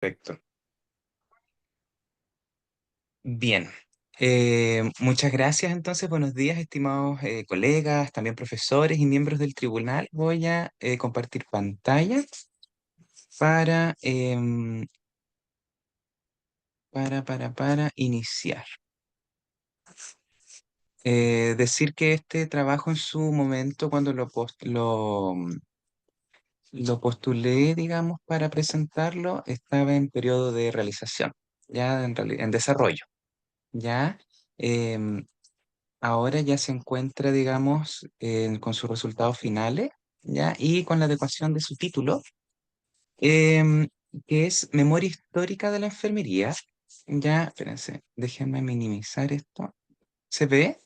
Perfecto. Bien. Muchas gracias entonces. Buenos días, estimados colegas, también profesores y miembros del tribunal. Voy a compartir pantalla para, para iniciar. Decir que este trabajo en su momento, cuando lo postulé, digamos, para presentarlo, estaba en periodo de realización, ya en desarrollo. Ya. Em, Ahora ya se encuentra, digamos, con sus resultados finales, ¿ya? Y con la adecuación de su título, em, que es Memoria Histórica de la Enfermería. Ya, espérense, déjenme minimizar esto. ¿Se ve?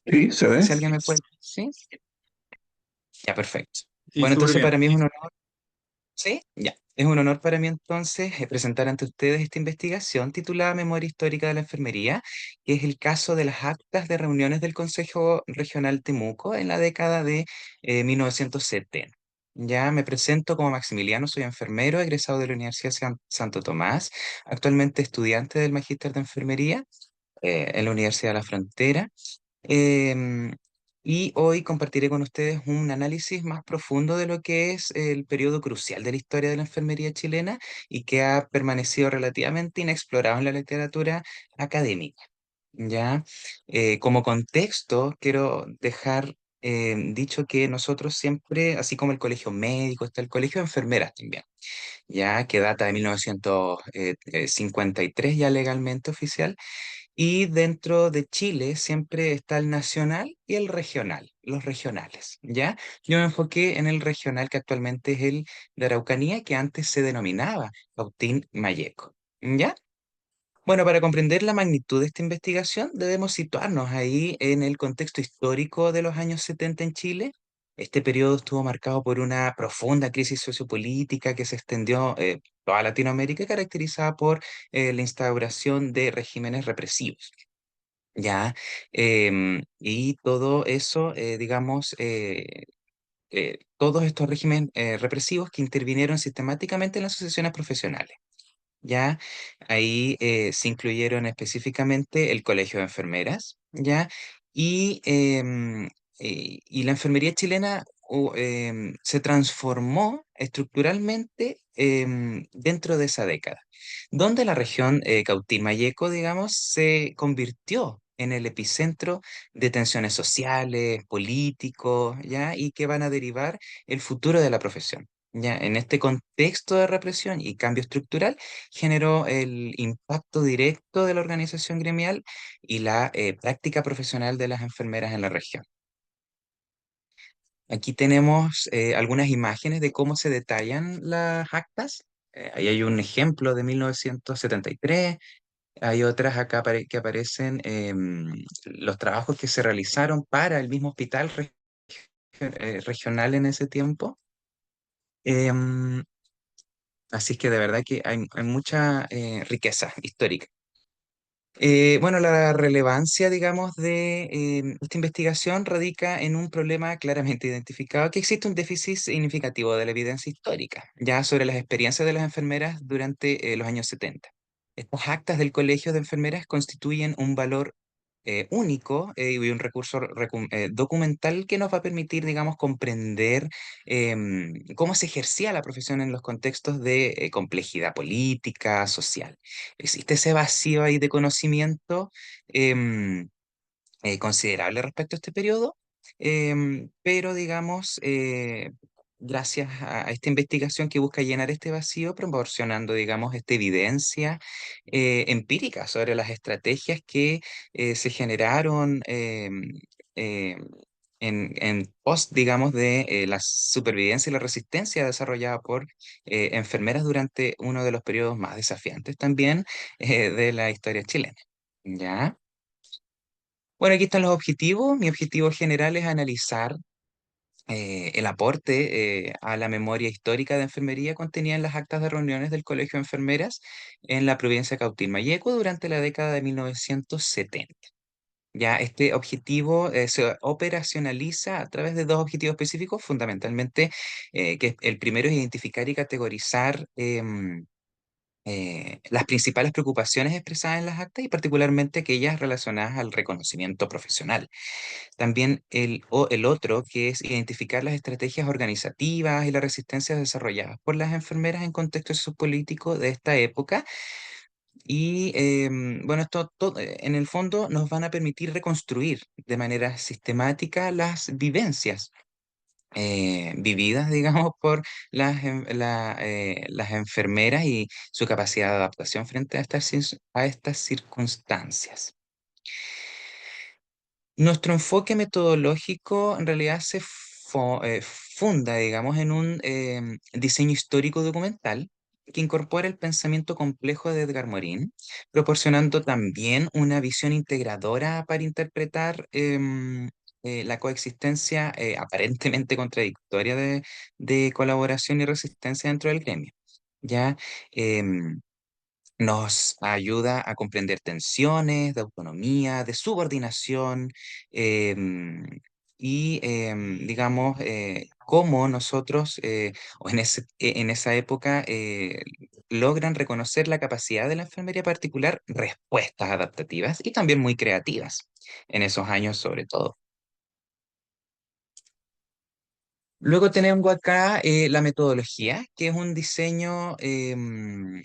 Sí, se ve. Si alguien me puede... ¿Sí? Ya, perfecto. Sí, Bueno, súper entonces para bien. mí es un honor. Sí, ya. Es un honor para mí entonces presentar ante ustedes esta investigación titulada Memoria Histórica de la Enfermería, que es el caso de las actas de reuniones del Consejo Regional Temuco en la década de 1970. Ya me presento como Maximiliano, soy enfermero, egresado de la Universidad Santo Tomás, actualmente estudiante del Magíster de Enfermería en la Universidad de la Frontera. Em, y hoy compartiré con ustedes un análisis más profundo de lo que es el periodo crucial de la historia de la enfermería chilena y que ha permanecido relativamente inexplorado en la literatura académica. ¿Ya? Como contexto, quiero dejar dicho que nosotros siempre, así como el colegio médico, está el colegio de enfermeras también, ya que data de 1953 ya legalmente oficial, y dentro de Chile siempre está el nacional y el regional, los regionales, ¿ya? Yo me enfoqué en el regional que actualmente es el de Araucanía, que antes se denominaba Cautín Mayeco, ¿ya? Bueno, para comprender la magnitud de esta investigación, debemos situarnos ahí en el contexto histórico de los años 70 en Chile. Este periodo estuvo marcado por una profunda crisis sociopolítica que se extendió toda Latinoamérica, caracterizada por la instauración de regímenes represivos. ¿Ya? Y todo eso, digamos, todos estos regímenes represivos que intervinieron sistemáticamente en las asociaciones profesionales. ¿Ya? Ahí se incluyeron específicamente el Colegio de Enfermeras, ¿ya? Y, y la enfermería chilena se transformó estructuralmente dentro de esa década, donde la región Cautín-Mayeco, digamos, se convirtió en el epicentro de tensiones sociales, políticos, ¿ya? Y que van a derivar el futuro de la profesión. Ya, en este contexto de represión y cambio estructural, generó el impacto directo de la organización gremial y la práctica profesional de las enfermeras en la región. Aquí tenemos algunas imágenes de cómo se detallan las actas. Ahí hay un ejemplo de 1973. Hay otras acá que aparecen los trabajos que se realizaron para el mismo hospital regional en ese tiempo. Em, Así es que de verdad que hay mucha riqueza histórica. Bueno, la relevancia, digamos, de esta investigación radica en un problema claramente identificado, que existe un déficit significativo de la evidencia histórica, ya sobre las experiencias de las enfermeras durante los años 70. Estas actas del Colegio de Enfermeras constituyen un valor único y un recurso documental que nos va a permitir, digamos, comprender cómo se ejercía la profesión en los contextos de complejidad política, social. Existe ese vacío ahí de conocimiento em, considerable respecto a este periodo, pero digamos, gracias a esta investigación que busca llenar este vacío, proporcionando, digamos, esta evidencia empírica sobre las estrategias que se generaron en pos, digamos, de la supervivencia y la resistencia desarrollada por enfermeras durante uno de los periodos más desafiantes también de la historia chilena. ¿Ya? Bueno, aquí están los objetivos. Mi objetivo general es analizar el aporte a la memoria histórica de enfermería contenida en las actas de reuniones del Colegio de Enfermeras en la provincia de Cautín Mayeco durante la década de 1970. Ya este objetivo se operacionaliza a través de dos objetivos específicos, fundamentalmente, que el primero es identificar y categorizar las principales preocupaciones expresadas en las actas y particularmente aquellas relacionadas al reconocimiento profesional. También el otro, que es identificar las estrategias organizativas y las resistencias desarrolladas por las enfermeras en contexto sociopolítico de esta época. Y bueno, en el fondo nos van a permitir reconstruir de manera sistemática las vivencias vividas, digamos, por las enfermeras y su capacidad de adaptación frente a a estas circunstancias. Nuestro enfoque metodológico en realidad funda, digamos, en un diseño histórico documental que incorpora el pensamiento complejo de Edgar Morin, proporcionando también una visión integradora para interpretar la coexistencia aparentemente contradictoria de colaboración y resistencia dentro del gremio. ¿Ya? Em, Nos ayuda a comprender tensiones de autonomía, de subordinación, em, y, digamos, cómo nosotros, o en esa época, logran reconocer la capacidad de la enfermería particular, respuestas adaptativas y también muy creativas, en esos años sobre todo. Luego tenemos acá la metodología, que es un diseño,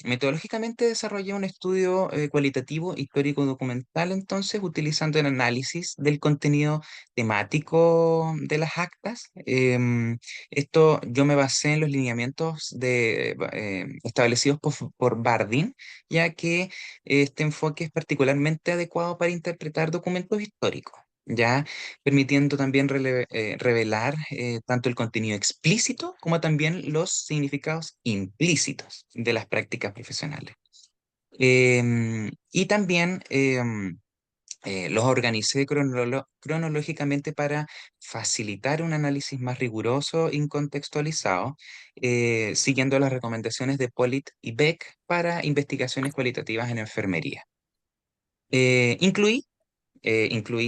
metodológicamente desarrolla un estudio cualitativo, histórico, documental, entonces utilizando el análisis del contenido temático de las actas. Esto yo me basé en los lineamientos establecidos por Bardin, ya que este enfoque es particularmente adecuado para interpretar documentos históricos. ¿Ya? Permitiendo también revelar tanto el contenido explícito como también los significados implícitos de las prácticas profesionales. Y también los organicé cronológicamente para facilitar un análisis más riguroso y contextualizado, siguiendo las recomendaciones de Polit y Beck para investigaciones cualitativas en enfermería. Incluí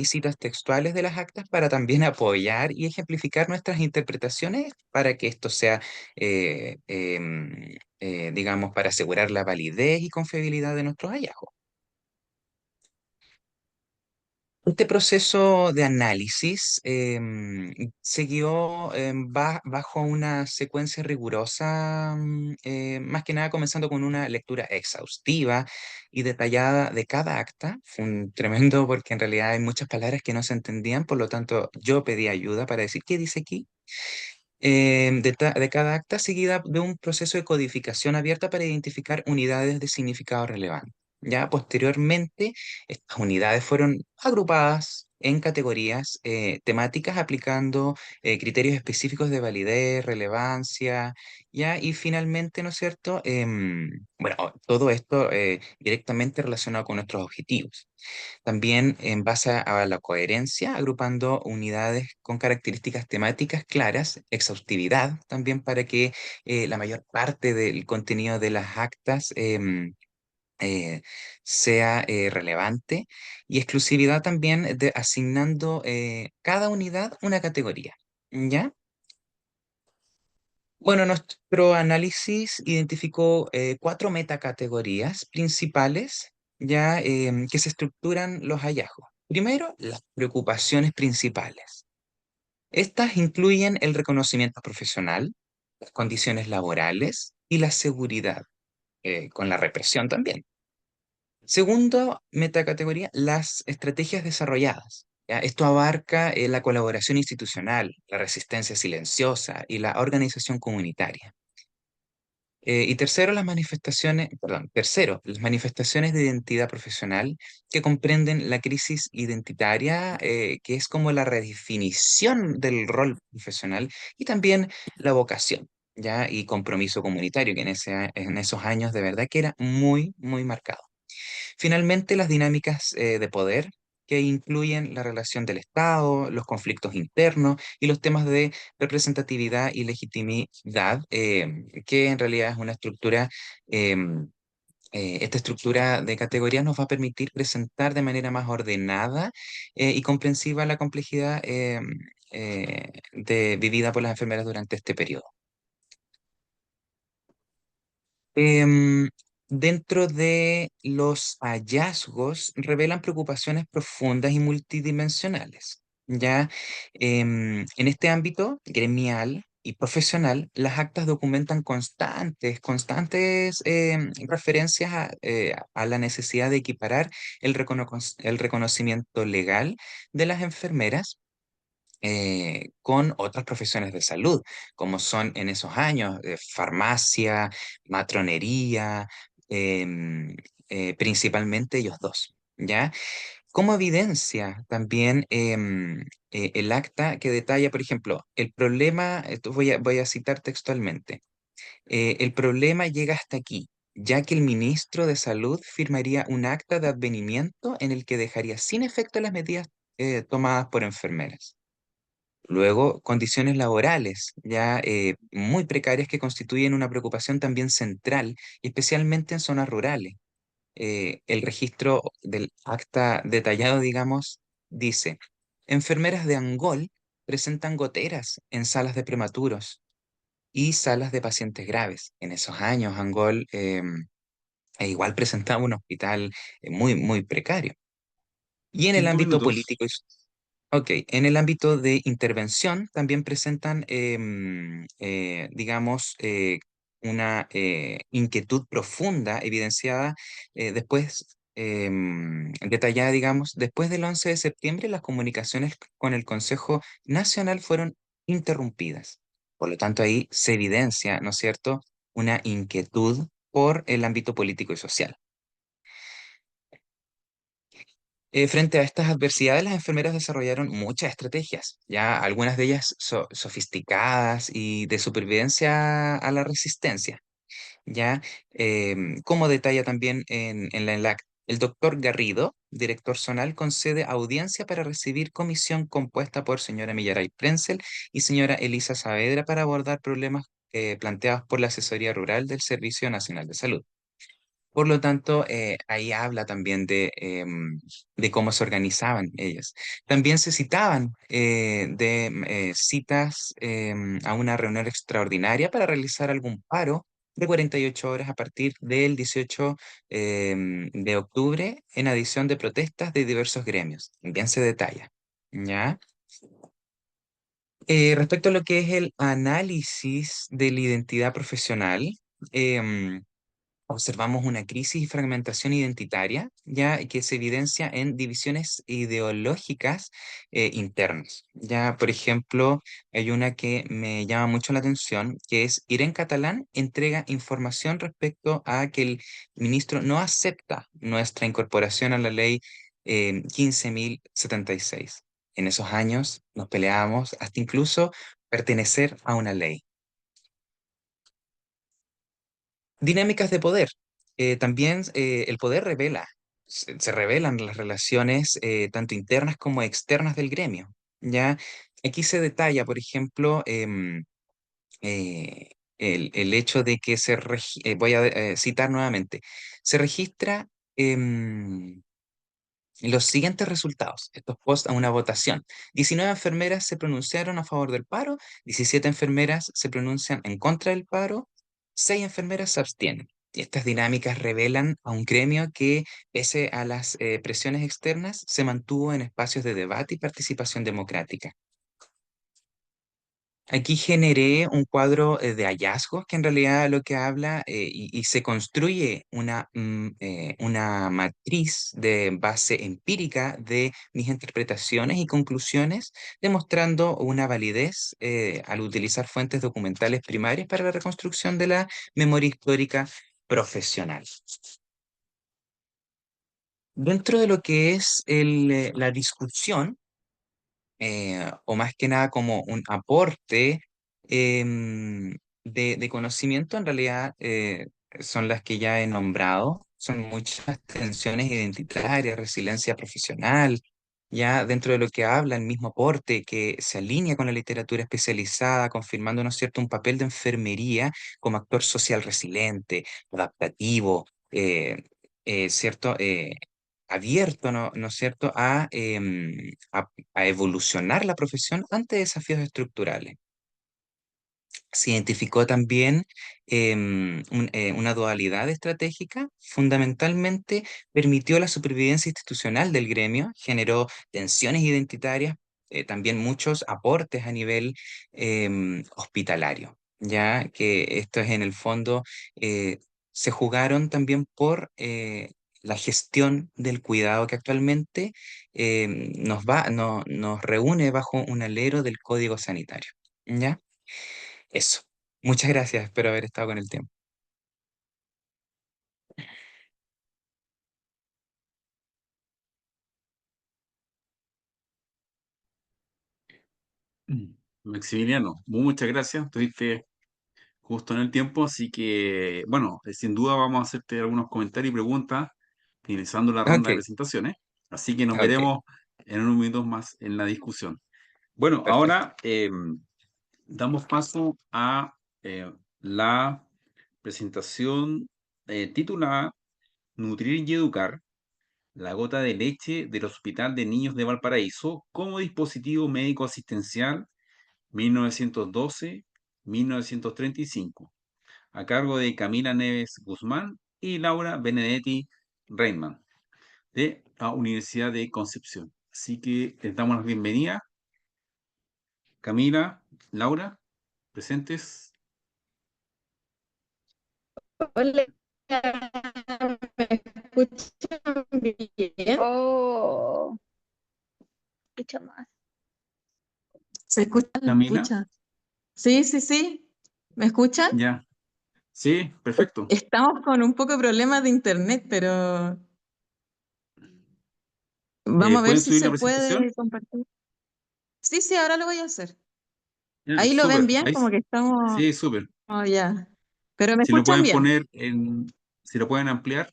citas textuales de las actas para también apoyar y ejemplificar nuestras interpretaciones para que esto sea, digamos, para asegurar la validez y confiabilidad de nuestros hallazgos. Este proceso de análisis siguió bajo una secuencia rigurosa, más que nada comenzando con una lectura exhaustiva y detallada de cada acta. Fue un tremendo porque en realidad hay muchas palabras que no se entendían, por lo tanto yo pedí ayuda para decir qué dice aquí de cada acta, seguida de un proceso de codificación abierta para identificar unidades de significado relevante. Ya posteriormente, estas unidades fueron agrupadas en categorías temáticas aplicando criterios específicos de validez, relevancia, ya, y finalmente, ¿no es cierto? Bueno, todo esto directamente relacionado con nuestros objetivos. También en base a la coherencia, agrupando unidades con características temáticas claras, exhaustividad también para que la mayor parte del contenido de las actas eh, sea relevante y exclusividad también de asignando cada unidad una categoría. ¿Ya? Bueno, nuestro análisis identificó cuatro metacategorías principales ya que se estructuran los hallazgos. Primero, las preocupaciones principales. Estas incluyen el reconocimiento profesional, las condiciones laborales y la seguridad, con la represión también. Segundo, metacategoría, las estrategias desarrolladas. ¿Ya? Esto abarca la colaboración institucional, la resistencia silenciosa y la organización comunitaria. Y tercero, tercero, las manifestaciones de identidad profesional que comprenden la crisis identitaria, que es como la redefinición del rol profesional, y también la vocación, ¿ya? Y compromiso comunitario, que en esos años de verdad que era muy, muy marcado. Finalmente, las dinámicas de poder que incluyen la relación del Estado, los conflictos internos y los temas de representatividad y legitimidad, que en realidad es una estructura Esta estructura de categorías nos va a permitir presentar de manera más ordenada y comprensiva la complejidad vivida por las enfermeras durante este periodo. Em, Dentro de los hallazgos revelan preocupaciones profundas y multidimensionales. Ya en este ámbito gremial y profesional, las actas documentan constantes referencias a la necesidad de equiparar el reconocimiento legal de las enfermeras con otras profesiones de salud, como son en esos años farmacia, matronería, em, principalmente ellos dos, ¿ya? Como evidencia también el acta que detalla, por ejemplo, el problema, esto voy a citar textualmente, el problema llega hasta aquí, ya que el ministro de Salud firmaría un acta de advenimiento en el que dejaría sin efecto las medidas tomadas por enfermeras. Luego, condiciones laborales ya muy precarias que constituyen una preocupación también central, y especialmente en zonas rurales. El registro del acta detallado, digamos, dice, enfermeras de Angol presentan goteras en salas de prematuros y salas de pacientes graves. En esos años, Angol igual presentaba un hospital muy precario. Y en el 5 ámbito minutos. político Ok, en el ámbito de intervención también presentan, digamos, una inquietud profunda evidenciada después, detallada, digamos, después del 11 de septiembre las comunicaciones con el Consejo Nacional fueron interrumpidas. Por lo tanto, ahí se evidencia, ¿no es cierto?, una inquietud por el ámbito político y social. Frente a estas adversidades, las enfermeras desarrollaron muchas estrategias, ya algunas de ellas sofisticadas y de supervivencia a la resistencia, ya como detalla también en la ENLAC. El doctor Garrido, director zonal, concede audiencia para recibir comisión compuesta por señora Millaray Prenzel y señora Elisa Saavedra para abordar problemas planteados por la Asesoría Rural del Servicio Nacional de Salud. Por lo tanto, ahí habla también de cómo se organizaban ellas. También se citaban citas a una reunión extraordinaria para realizar algún paro de 48 horas a partir del 18 de octubre en adición de protestas de diversos gremios. También se detalla. ¿Ya? Respecto a lo que es el análisis de la identidad profesional, em, observamos una crisis y fragmentación identitaria, ya que se evidencia en divisiones ideológicas internas. Ya, por ejemplo, hay una que me llama mucho la atención, que es Irene Catalán entrega información respecto a que el ministro no acepta nuestra incorporación a la ley 15.076. En esos años nos peleábamos hasta incluso pertenecer a una ley. Dinámicas de poder. También el poder revela, se revelan las relaciones tanto internas como externas del gremio. ¿Ya? Aquí se detalla, por ejemplo, el hecho de que voy a citar nuevamente, se registra em, los siguientes resultados, estos post a una votación. 19 enfermeras se pronunciaron a favor del paro, 17 enfermeras se pronuncian en contra del paro, 6 enfermeras se abstienen. Y estas dinámicas revelan a un gremio que, pese a las presiones externas, se mantuvo en espacios de debate y participación democrática. Aquí generé un cuadro de hallazgos que en realidad lo que habla y se construye una matriz de base empírica de mis interpretaciones y conclusiones, demostrando una validez al utilizar fuentes documentales primarias para la reconstrucción de la memoria histórica profesional. Dentro de lo que es la discusión, o más que nada como un aporte de conocimiento, en realidad son las que ya he nombrado. Son muchas tensiones identitarias, resiliencia profesional, ya dentro de lo que habla el mismo aporte que se alinea con la literatura especializada, confirmando, ¿no es cierto?, un papel de enfermería como actor social resiliente, adaptativo, eh, ¿cierto? Abierto, ¿no es cierto?, a evolucionar la profesión ante desafíos estructurales. Se identificó también una dualidad estratégica, fundamentalmente permitió la supervivencia institucional del gremio, generó tensiones identitarias, también muchos aportes a nivel hospitalario, ya que esto es en el fondo, se jugaron también por la gestión del cuidado que actualmente nos reúne bajo un alero del Código Sanitario. ¿Ya? Eso. Muchas gracias, espero haber estado con el tiempo. Maximiliano, muchas gracias. Estuviste justo en el tiempo, así que, bueno, sin duda vamos a hacerte algunos comentarios y preguntas finalizando la ronda Ok, de presentaciones. Así que nos ok, veremos en unos minutos más en la discusión. Bueno, perfecto. ahora damos paso a la presentación titulada Nutrir y Educar, la gota de leche del Hospital de Niños de Valparaíso como dispositivo médico asistencial 1912-1935, a cargo de Camila Neves Guzmán y Laura Benedetti Reinman, de la Universidad de Concepción. Así que les damos la bienvenida. Camila, Laura, presentes. Hola, ¿me escuchan bien? Oh, escucho más. ¿Se escucha? ¿Me Camila, escucha? Sí, sí, sí. ¿Me escuchan? ya. Sí, perfecto. Estamos con un poco de problemas de internet, pero vamos a ver ¿Pueden si subir la se presentación? puede compartir. Sí, sí, ahora lo voy a hacer. Ya, Ahí lo ven súper. bien, Ahí, como que estamos sí, súper. oh, ya. Pero me Si lo escuchan pueden bien. poner en, si lo pueden ampliar,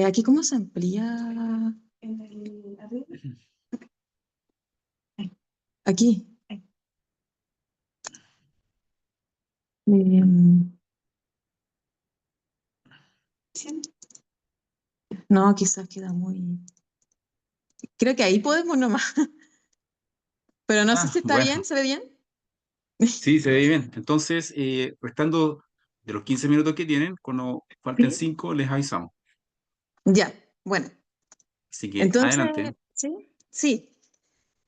Aquí, ¿cómo se amplía? Arriba. Aquí. Em, no, quizás queda muy. Creo que ahí podemos nomás. Pero no sé si está bien, bueno, ¿se ve bien? sí, se ve bien. Entonces, restando de los 15 minutos que tienen, cuando falten Sí. 5 les avisamos. Ya, bueno. Así que Entonces, adelante. sí, sí.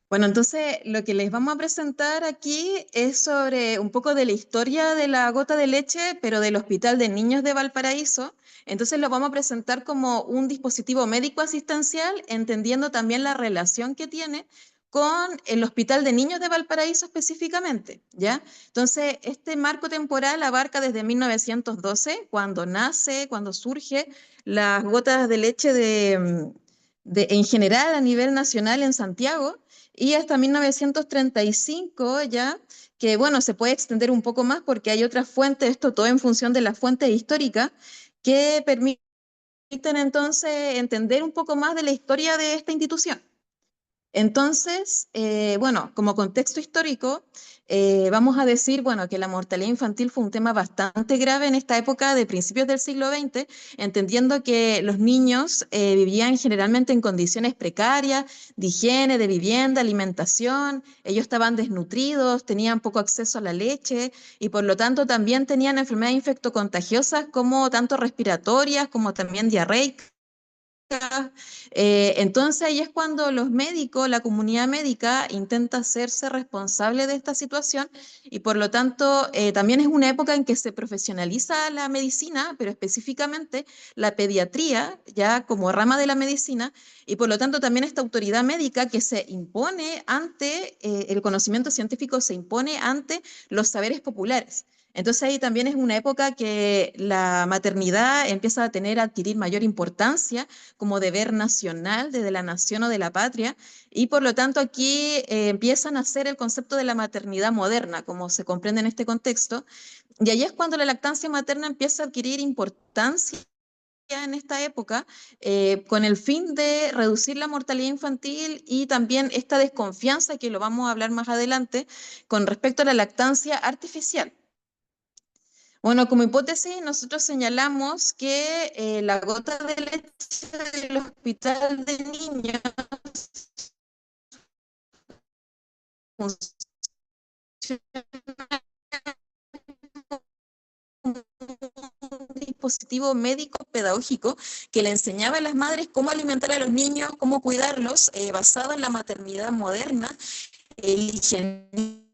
Bueno, entonces lo que les vamos a presentar aquí es sobre un poco de la historia de la gota de leche, pero del Hospital de Niños de Valparaíso. Entonces lo vamos a presentar como un dispositivo médico asistencial, entendiendo también la relación que tiene con el Hospital de Niños de Valparaíso específicamente, ¿ya? Entonces, este marco temporal abarca desde 1912, cuando nace, cuando surge las gotas de leche en general a nivel nacional en Santiago y hasta 1935 ya, que bueno, se puede extender un poco más porque hay otras fuentes, esto todo en función de las fuentes históricas, que permiten entonces entender un poco más de la historia de esta institución. Entonces, bueno, como contexto histórico, vamos a decir, bueno, que la mortalidad infantil fue un tema bastante grave en esta época de principios del siglo XX, entendiendo que los niños vivían generalmente en condiciones precarias, de higiene, de vivienda, alimentación, ellos estaban desnutridos, tenían poco acceso a la leche y por lo tanto también tenían enfermedades infectocontagiosas como tanto respiratorias como también diarreicas. Entonces ahí es cuando los médicos, la comunidad médica intenta hacerse responsable de esta situación y por lo tanto también es una época en que se profesionaliza la medicina, pero específicamente la pediatría ya como rama de la medicina y por lo tanto también esta autoridad médica que se impone ante el conocimiento científico se impone ante los saberes populares. Entonces ahí también es una época que la maternidad empieza a tener, a adquirir mayor importancia como deber nacional desde la nación o de la patria, y por lo tanto aquí empiezan a hacer el concepto de la maternidad moderna, como se comprende en este contexto, y ahí es cuando la lactancia materna empieza a adquirir importancia en esta época, con el fin de reducir la mortalidad infantil y también esta desconfianza, que lo vamos a hablar más adelante, con respecto a la lactancia artificial. Bueno, como hipótesis, nosotros señalamos que la gota de leche del hospital de niños funciona como un dispositivo médico pedagógico que le enseñaba a las madres cómo alimentar a los niños, cómo cuidarlos, basado en la maternidad moderna, el higienismo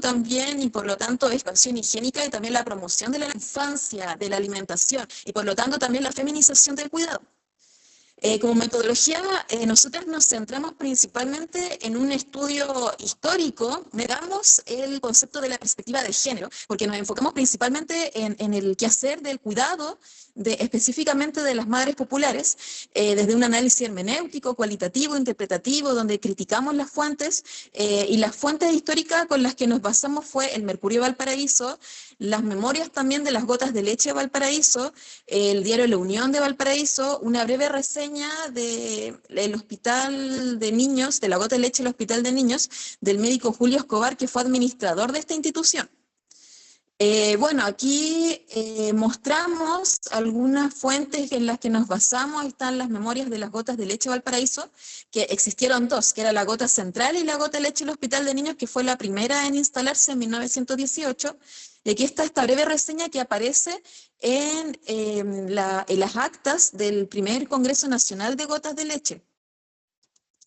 también, y por lo tanto expansión higiénica y también la promoción de la infancia, de la alimentación, y por lo tanto también la feminización del cuidado. Como metodología, nosotros nos centramos principalmente en un estudio histórico, negamos el concepto de la perspectiva de género, porque nos enfocamos principalmente en el quehacer del cuidado, específicamente de las madres populares, desde un análisis hermenéutico, cualitativo, interpretativo, donde criticamos las fuentes, y las fuentes históricas con las que nos basamos fue el Mercurio de Valparaíso, las memorias también de las gotas de leche de Valparaíso, el diario La Unión de Valparaíso, una breve reseña del hospital de niños, de la gota de leche del hospital de niños, del médico Julio Escobar, que fue administrador de esta institución. Bueno, aquí mostramos algunas fuentes en las que nos basamos. Están las memorias de las gotas de leche de Valparaíso, que existieron dos, que era la gota central y la gota de leche del Hospital de Niños, que fue la primera en instalarse en 1918. Y aquí está esta breve reseña que aparece en las actas del primer Congreso Nacional de Gotas de Leche.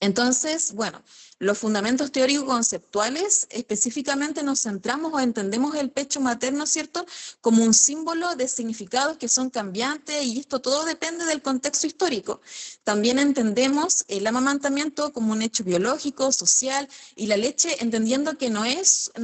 Entonces, bueno, los fundamentos teóricos conceptuales, específicamente nos centramos o entendemos el pecho materno, ¿cierto?, como un símbolo de significados que son cambiantes, y esto todo depende del contexto histórico. También entendemos el amamantamiento como un hecho biológico, social, y la leche entendiendo que no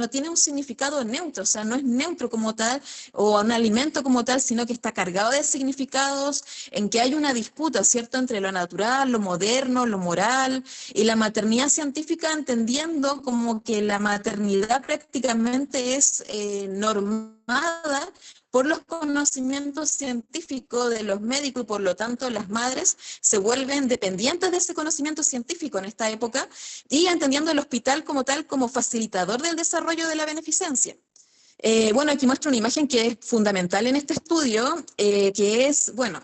tiene un significado neutro, o sea, no es neutro como tal, o un alimento como tal, sino que está cargado de significados, en que hay una disputa, ¿cierto?, entre lo natural, lo moderno, lo moral, y la maternidad científica, entendiendo como que la maternidad prácticamente es normada por los conocimientos científicos de los médicos, y por lo tanto las madres se vuelven dependientes de ese conocimiento científico en esta época, y entendiendo el hospital como tal, como facilitador del desarrollo de la beneficencia. Bueno, aquí muestro una imagen que es fundamental en este estudio, que es, bueno,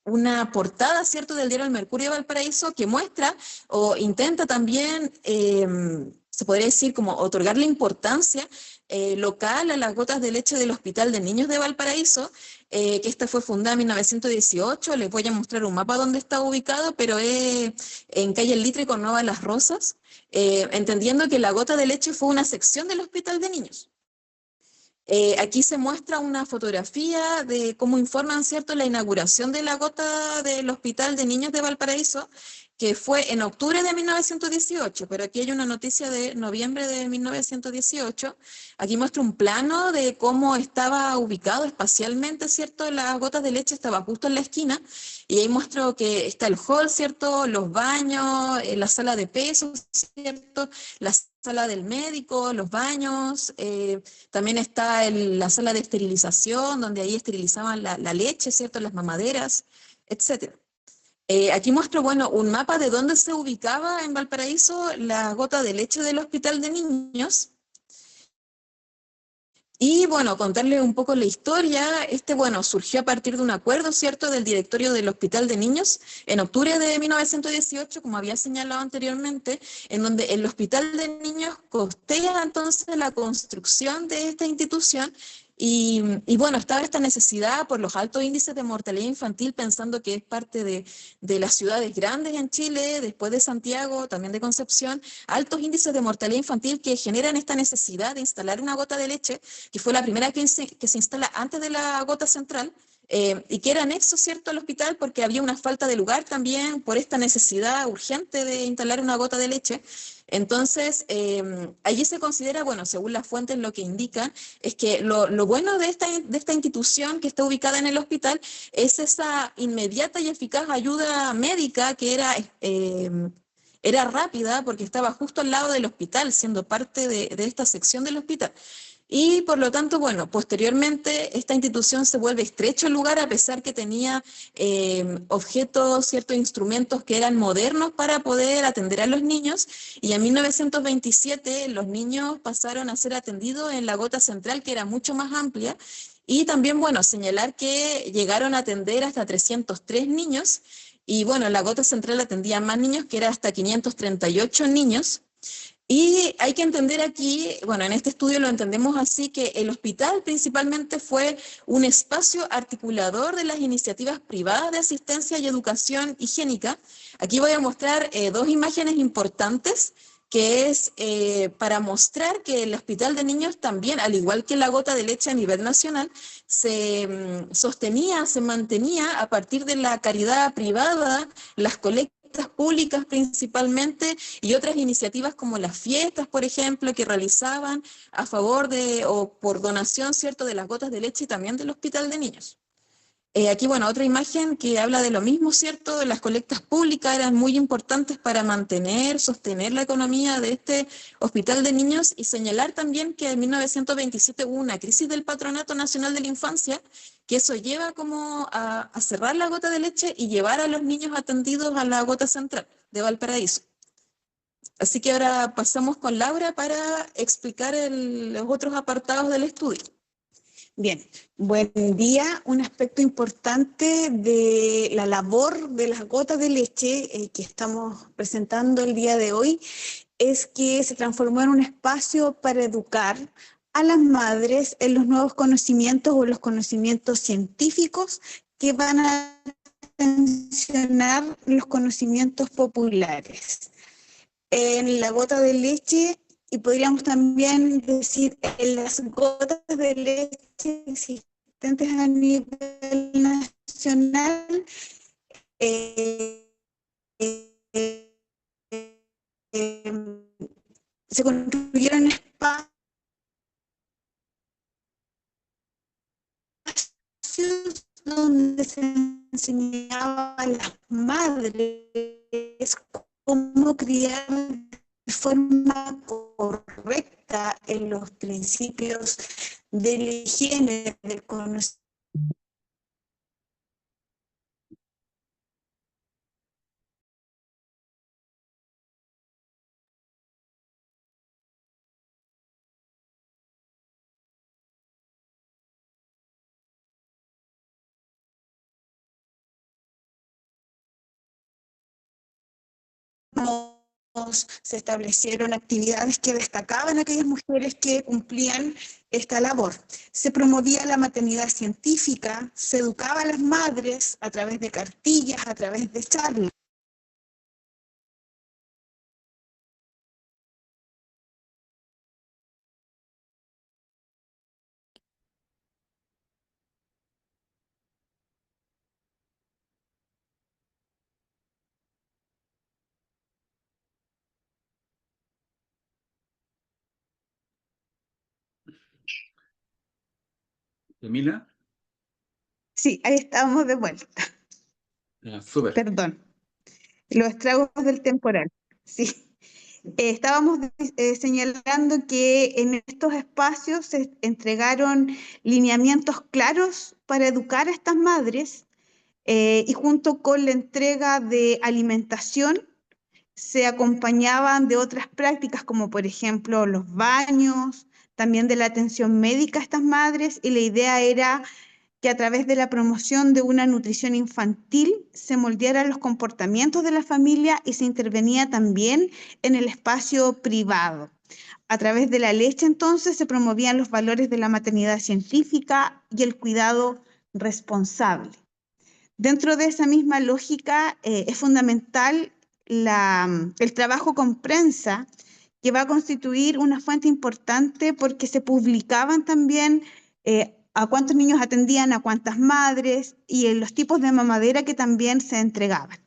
una portada, ¿cierto?, del diario El Mercurio de Valparaíso, que muestra o intenta también, se podría decir, como otorgarle importancia local a las gotas de leche del Hospital de Niños de Valparaíso, que esta fue fundada en 1918. Les voy a mostrar un mapa donde está ubicado, pero es en calle El Litre con Nueva Las Rosas, entendiendo que la gota de leche fue una sección del Hospital de Niños. Aquí se muestra una fotografía de cómo informan, ¿cierto?, la inauguración de la gota del Hospital de Niños de Valparaíso, que fue en octubre de 1918, pero aquí hay una noticia de noviembre de 1918. Aquí muestra un plano de cómo estaba ubicado espacialmente, ¿cierto? Las gotas de leche estaban justo en la esquina, y ahí muestro que está el hall, ¿cierto?, los baños, la sala de pesos, ¿cierto?, la sala del médico, los baños, también está la sala de esterilización, donde ahí esterilizaban la leche, ¿cierto?, las mamaderas, etc. Aquí muestro, bueno, un mapa de dónde se ubicaba en Valparaíso la gota de leche del Hospital de Niños. Y bueno, contarles un poco la historia. Bueno, surgió a partir de un acuerdo, ¿cierto?, del directorio del Hospital de Niños en octubre de 1918, como había señalado anteriormente, en donde el Hospital de Niños costea entonces la construcción de esta institución. Y bueno, estaba esta necesidad por los altos índices de mortalidad infantil, pensando que es parte de las ciudades grandes en Chile, después de Santiago, también de Concepción, altos índices de mortalidad infantil que generan esta necesidad de instalar una gota de leche, que fue la primera que se instala antes de la gota central, y que era anexo, ¿cierto?, al hospital, porque había una falta de lugar también por esta necesidad urgente de instalar una gota de leche. Entonces, allí se considera, bueno, según las fuentes lo que indican, es que lo bueno de esta institución que está ubicada en el hospital es esa inmediata y eficaz ayuda médica que era rápida, porque estaba justo al lado del hospital, siendo parte de esta sección del hospital. Y por lo tanto, bueno, posteriormente esta institución se vuelve estrecho el lugar a pesar que tenía objetos, ciertos instrumentos que eran modernos para poder atender a los niños. Y en 1927 los niños pasaron a ser atendidos en la gota central, que era mucho más amplia. Y también, bueno, señalar que llegaron a atender hasta 303 niños. Y bueno, la gota central atendía más niños, que era hasta 538 niños. Y hay que entender aquí, bueno, en este estudio lo entendemos así, que el hospital principalmente fue un espacio articulador de las iniciativas privadas de asistencia y educación higiénica. Aquí voy a mostrar dos imágenes importantes, que es para mostrar que el hospital de niños también, al igual que la gota de leche a nivel nacional, se sostenía, se mantenía a partir de la caridad privada, las colectas públicas principalmente, y otras iniciativas como las fiestas, por ejemplo, que realizaban a favor de o por donación, ¿cierto?, de las gotas de leche y también del hospital de niños. Aquí, bueno, otra imagen que habla de lo mismo, ¿cierto? Las colectas públicas eran muy importantes para mantener, sostener la economía de este hospital de niños, y señalar también que en 1927 hubo una crisis del Patronato Nacional de la Infancia, que eso lleva como a cerrar la gota de leche y llevar a los niños atendidos a la gota central de Valparaíso. Así que ahora pasamos con Laura para explicar los otros apartados del estudio. Bien, buen día. Un aspecto importante de la labor de las gotas de leche que estamos presentando el día de hoy es que se transformó en un espacio para educar a las madres en los nuevos conocimientos o los conocimientos científicos que van a tensionar los conocimientos populares. En la gota de leche, y podríamos también decir en las gotas de leche existentes a nivel nacional, eh, eh, se construyeron espacios donde se enseñaba a las madres cómo criar de forma correcta en los principios de la higiene, del conocimiento. Se establecieron actividades que destacaban a aquellas mujeres que cumplían esta labor. Se promovía la maternidad científica, se educaba a las madres a través de cartillas, a través de charlas. Emila, Sí, ahí estábamos de vuelta. súper. Perdón, los estragos del temporal. Sí. Estábamos señalando que en estos espacios se entregaron lineamientos claros para educar a estas madres y junto con la entrega de alimentación se acompañaban de otras prácticas como por ejemplo los baños, también de la atención médica a estas madres, y la idea era que a través de la promoción de una nutrición infantil se moldearan los comportamientos de la familia y se intervenía también en el espacio privado. A través de la leche, entonces, se promovían los valores de la maternidad científica y el cuidado responsable. Dentro de esa misma lógica, es fundamental el trabajo con prensa, que va a constituir una fuente importante porque se publicaban también a cuántos niños atendían, a cuántas madres y en los tipos de mamadera que también se entregaban.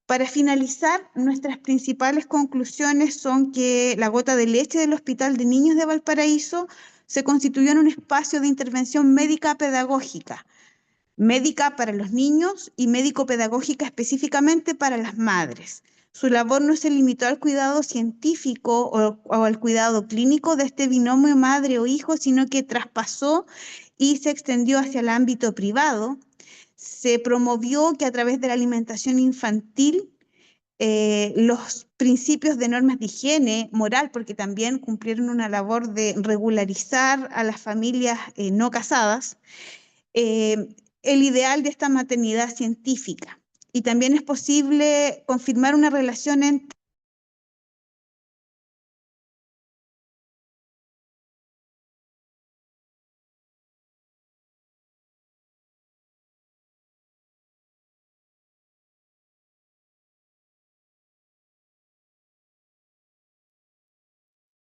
Para finalizar, nuestras principales conclusiones son que la gota de leche del Hospital de Niños de Valparaíso se constituyó en un espacio de intervención médica pedagógica, médica para los niños y médico-pedagógica específicamente para las madres. Su labor no se limitó al cuidado científico o al cuidado clínico de este binomio madre o hijo, sino que traspasó y se extendió hacia el ámbito privado. Se promovió que a través de la alimentación infantil los principios de normas de higiene moral, porque también cumplieron una labor de regularizar a las familias no casadas, el ideal de esta maternidad científica. Y también es posible confirmar una relación entre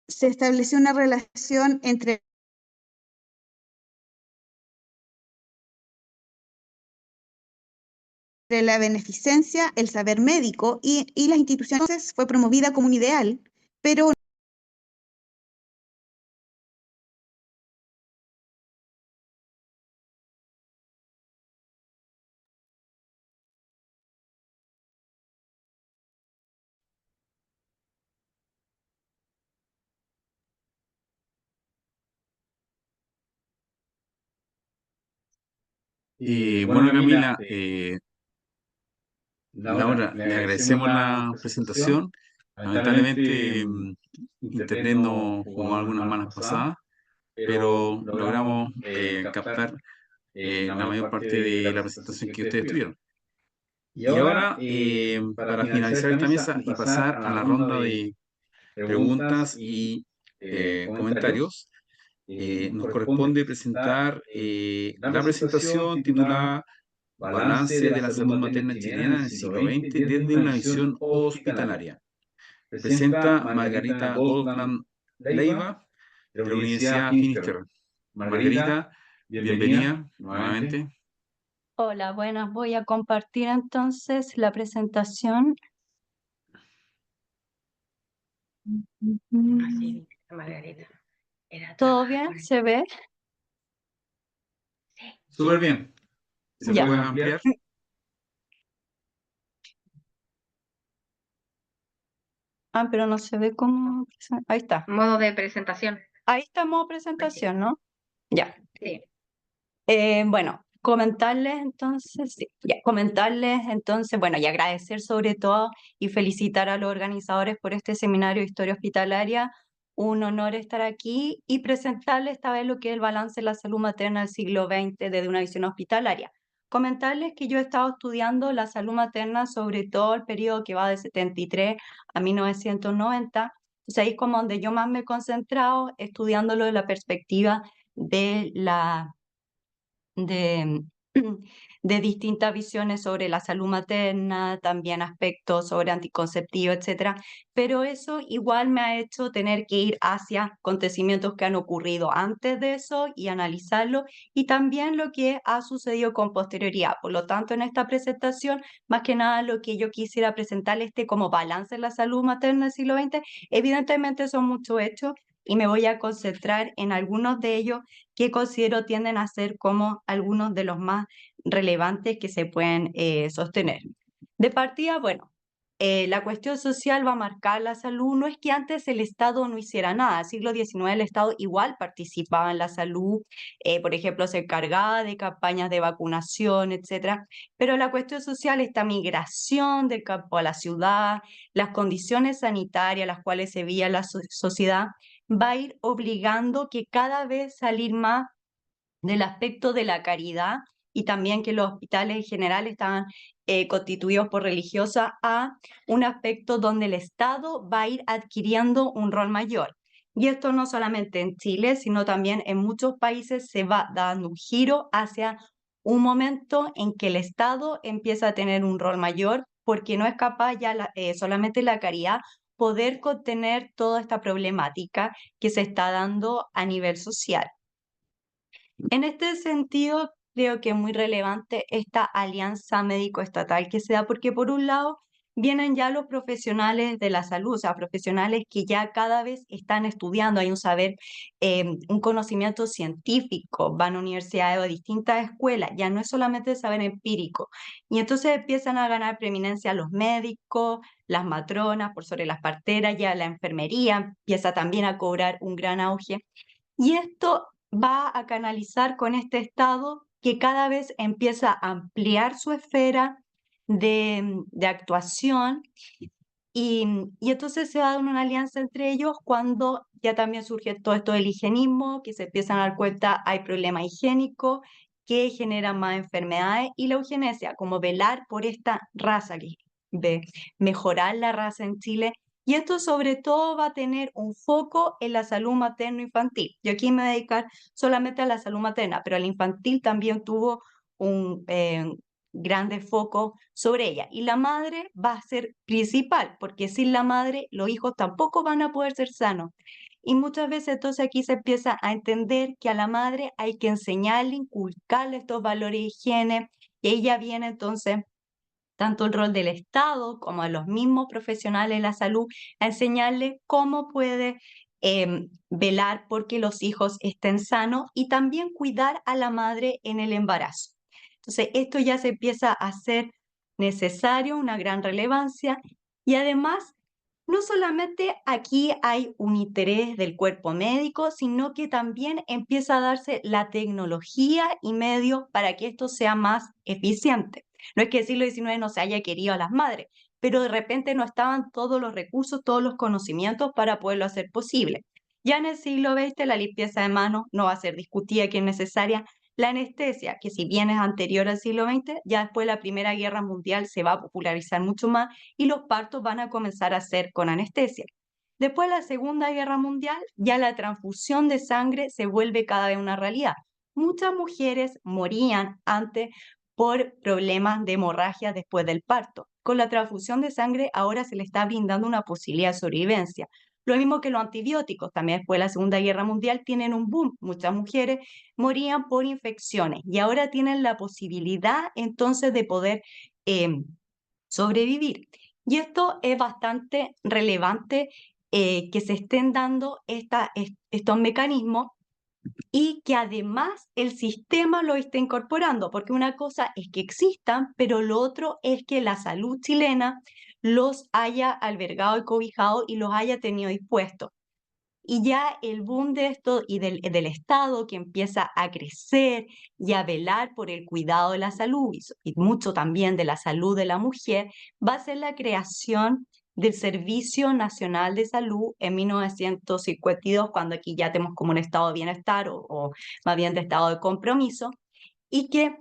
se estableció una relación entre la beneficencia, el saber médico y las instituciones. Fue promovida como un ideal, pero Bueno, Camila, Laura, le agradecemos la presentación. Lamentablemente, Internet nos jugó algunas malas pasadas, pero logramos captar la mayor parte de la presentación que ustedes tuvieron. Y ahora, para finalizar esta mesa y pasar a la ronda de preguntas y comentarios, nos corresponde presentar la presentación titulada Balance de la salud materna chilena en el siglo XX desde una visión hospitalaria. Presenta Margarita Goldland Leiva, de la Universidad Finisterre. Margarita, bienvenida nuevamente. Hola, buenas. Voy a compartir entonces la presentación. Así, Margarita. ¿Todo bien? ¿Se ve? Súper bien. ¿Se Ya. puede ampliar? Ah, pero no se ve cómo. Ahí está. Modo de presentación. Ahí está en modo presentación, ¿no? Ya. Sí. Bueno, comentarles entonces, sí, ya, comentarles entonces, bueno, y agradecer sobre todo y felicitar a los organizadores por este seminario de historia hospitalaria. Un honor estar aquí y presentarles esta vez lo que es el balance de la salud materna del siglo XX desde una visión hospitalaria. Comentarles que yo he estado estudiando la salud materna, sobre todo el periodo que va de 73 a 1990. Entonces ahí es como donde yo más me he concentrado, estudiándolo de la perspectiva de de, de distintas visiones sobre la salud materna, también aspectos sobre anticonceptivos, etcétera. Pero eso igual me ha hecho tener que ir hacia acontecimientos que han ocurrido antes de eso y analizarlo, y también lo que ha sucedido con posterioridad. Por lo tanto, en esta presentación, más que nada lo que yo quisiera presentar como balance en la salud materna del siglo XX, evidentemente son muchos hechos y me voy a concentrar en algunos de ellos que considero tienden a ser como algunos de los más relevantes que se pueden sostener. De partida, bueno, la cuestión social va a marcar la salud. No es que antes el Estado no hiciera nada. En el siglo XIX el Estado igual participaba en la salud, por ejemplo, se encargaba de campañas de vacunación, etcétera. Pero la cuestión social, esta migración del campo a la ciudad, las condiciones sanitarias, las cuales se veía la sociedad, va a ir obligando que cada vez salir más del aspecto de la caridad y también que los hospitales en general estaban constituidos por religiosas a un aspecto donde el Estado va a ir adquiriendo un rol mayor. Y esto no solamente en Chile, sino también en muchos países se va dando un giro hacia un momento en que el Estado empieza a tener un rol mayor porque no es capaz ya solamente la caridad poder contener toda esta problemática que se está dando a nivel social. En este sentido, creo que es muy relevante esta alianza médico-estatal que se da, porque por un lado vienen ya los profesionales de la salud, o sea, profesionales que ya cada vez están estudiando, hay un saber, un conocimiento científico, van a universidades o a distintas escuelas, ya no es solamente saber empírico. Y entonces empiezan a ganar preeminencia los médicos, las matronas, por sobre las parteras, ya la enfermería empieza también a cobrar un gran auge. Y esto va a canalizar con este Estado que cada vez empieza a ampliar su esfera de actuación y entonces se va a dar una alianza entre ellos cuando ya también surge todo esto del higienismo, que se empiezan a dar cuenta hay problemas higiénicos que generan más enfermedades y la eugenesia, como velar por esta raza, de mejorar la raza en Chile. Y esto sobre todo va a tener un foco en la salud materno-infantil. Yo aquí me voy a dedicar solamente a la salud materna, pero el infantil también tuvo un grande foco sobre ella. Y la madre va a ser principal, porque sin la madre los hijos tampoco van a poder ser sanos. Y muchas veces entonces aquí se empieza a entender que a la madre hay que enseñarle, inculcarle estos valores de higiene, y ella viene entonces tanto el rol del Estado como de los mismos profesionales de la salud a enseñarle cómo puede velar porque los hijos estén sanos y también cuidar a la madre en el embarazo. Entonces, esto ya se empieza a hacer necesario, una gran relevancia y además, no solamente aquí hay un interés del cuerpo médico, sino que también empieza a darse la tecnología y medios para que esto sea más eficiente. No es que el siglo XIX no se haya querido a las madres, pero de repente no estaban todos los recursos, todos los conocimientos para poderlo hacer posible. Ya en el siglo XX la limpieza de manos no va a ser discutida que es necesaria. La anestesia, que si bien es anterior al siglo XX, ya después de la Primera Guerra Mundial se va a popularizar mucho más y los partos van a comenzar a ser con anestesia. Después de la Segunda Guerra Mundial, ya la transfusión de sangre se vuelve cada vez una realidad. Muchas mujeres morían antes por problemas de hemorragia después del parto. Con la transfusión de sangre ahora se le está brindando una posibilidad de sobrevivencia. Lo mismo que los antibióticos, también después de la Segunda Guerra Mundial tienen un boom. Muchas mujeres morían por infecciones y ahora tienen la posibilidad entonces de poder sobrevivir. Y esto es bastante relevante que se estén dando estos mecanismos y que además el sistema lo esté incorporando, porque una cosa es que existan, pero lo otro es que la salud chilena los haya albergado y cobijado y los haya tenido dispuestos. Y ya el boom de esto y del Estado que empieza a crecer y a velar por el cuidado de la salud y mucho también de la salud de la mujer, va a ser la creación del Servicio Nacional de Salud en 1952, cuando aquí ya tenemos como un estado de bienestar o más bien de estado de compromiso, y que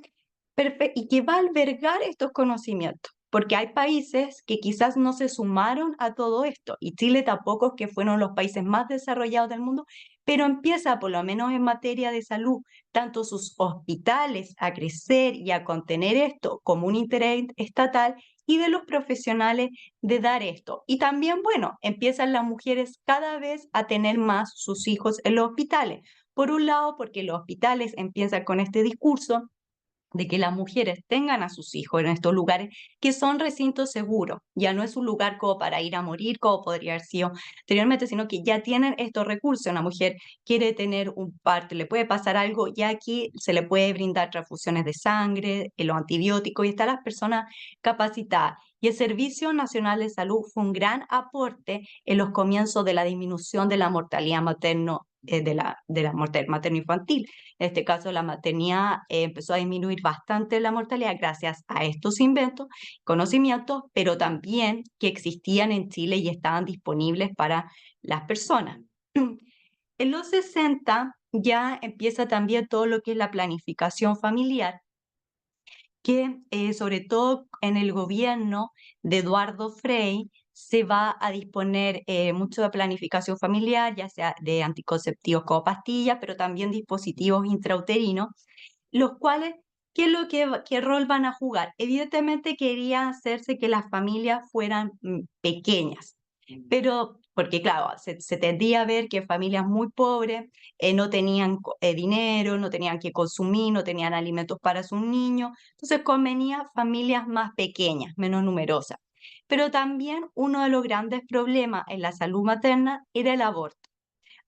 va a albergar estos conocimientos, porque hay países que quizás no se sumaron a todo esto, y Chile tampoco es que fueron los países más desarrollados del mundo, pero empieza, por lo menos en materia de salud, tanto sus hospitales a crecer y a contener esto como un interés estatal y de los profesionales de dar esto. Y también, bueno, empiezan las mujeres cada vez a tener más sus hijos en los hospitales. Por un lado, porque los hospitales empiezan con este discurso de que las mujeres tengan a sus hijos en estos lugares que son recintos seguros. Ya no es un lugar como para ir a morir, como podría haber sido anteriormente, sino que ya tienen estos recursos. Una mujer quiere tener un parto, le puede pasar algo, ya aquí se le puede brindar transfusiones de sangre, los antibióticos y están las personas capacitadas. Y el Servicio Nacional de Salud fue un gran aporte en los comienzos de la disminución de la mortalidad de la mortalidad materno-infantil. En este caso, la maternidad empezó a disminuir bastante la mortalidad gracias a estos inventos, conocimientos, pero también que existían en Chile y estaban disponibles para las personas. En los 60 ya empieza también todo lo que es la planificación familiar, que sobre todo en el gobierno de Eduardo Frei se va a disponer mucho de planificación familiar, ya sea de anticonceptivos como pastillas, pero también dispositivos intrauterinos, los cuales, ¿qué rol van a jugar? Evidentemente quería hacerse que las familias fueran pequeñas, pero porque claro, se tendía a ver que familias muy pobres no tenían dinero, no tenían que consumir, no tenían alimentos para sus niños, entonces convenía familias más pequeñas, menos numerosas. Pero también uno de los grandes problemas en la salud materna era el aborto.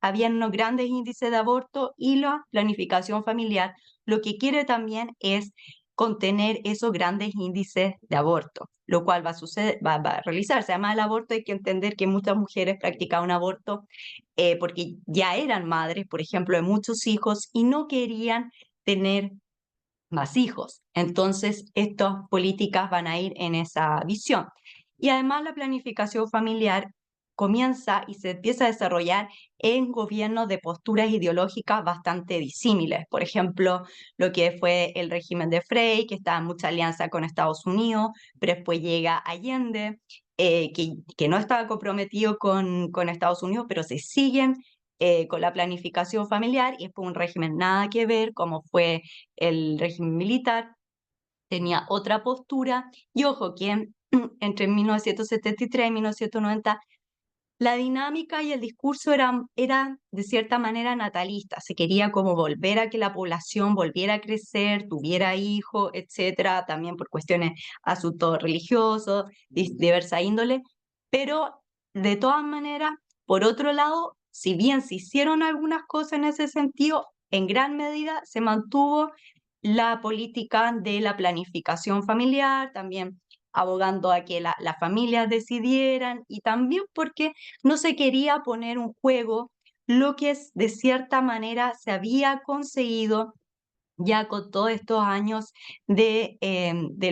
Habían unos grandes índices de aborto y la planificación familiar lo que quiere también es contener esos grandes índices de aborto, lo cual va a suceder, va a realizarse. Además, el aborto hay que entender que muchas mujeres practicaban aborto porque ya eran madres, por ejemplo, de muchos hijos y no querían tener más hijos. Entonces, estas políticas van a ir en esa visión. Y además la planificación familiar comienza y se empieza a desarrollar en gobiernos de posturas ideológicas bastante disímiles. Por ejemplo, lo que fue el régimen de Frei, que estaba en mucha alianza con Estados Unidos, pero después llega Allende, que no estaba comprometido con Estados Unidos, pero se siguen con la planificación familiar, y después un régimen nada que ver, como fue el régimen militar, tenía otra postura, y ojo que entre 1973 y 1990 la dinámica y el discurso era de cierta manera natalista, se quería como volver a que la población volviera a crecer, tuviera hijos, etcétera, también por cuestiones asuntos religiosos, diversa índole, pero de todas maneras, por otro lado, si bien se hicieron algunas cosas en ese sentido, en gran medida se mantuvo la política de la planificación familiar, también abogando a que las familias decidieran, y también porque no se quería poner en juego lo que de cierta manera se había conseguido ya con todos estos años de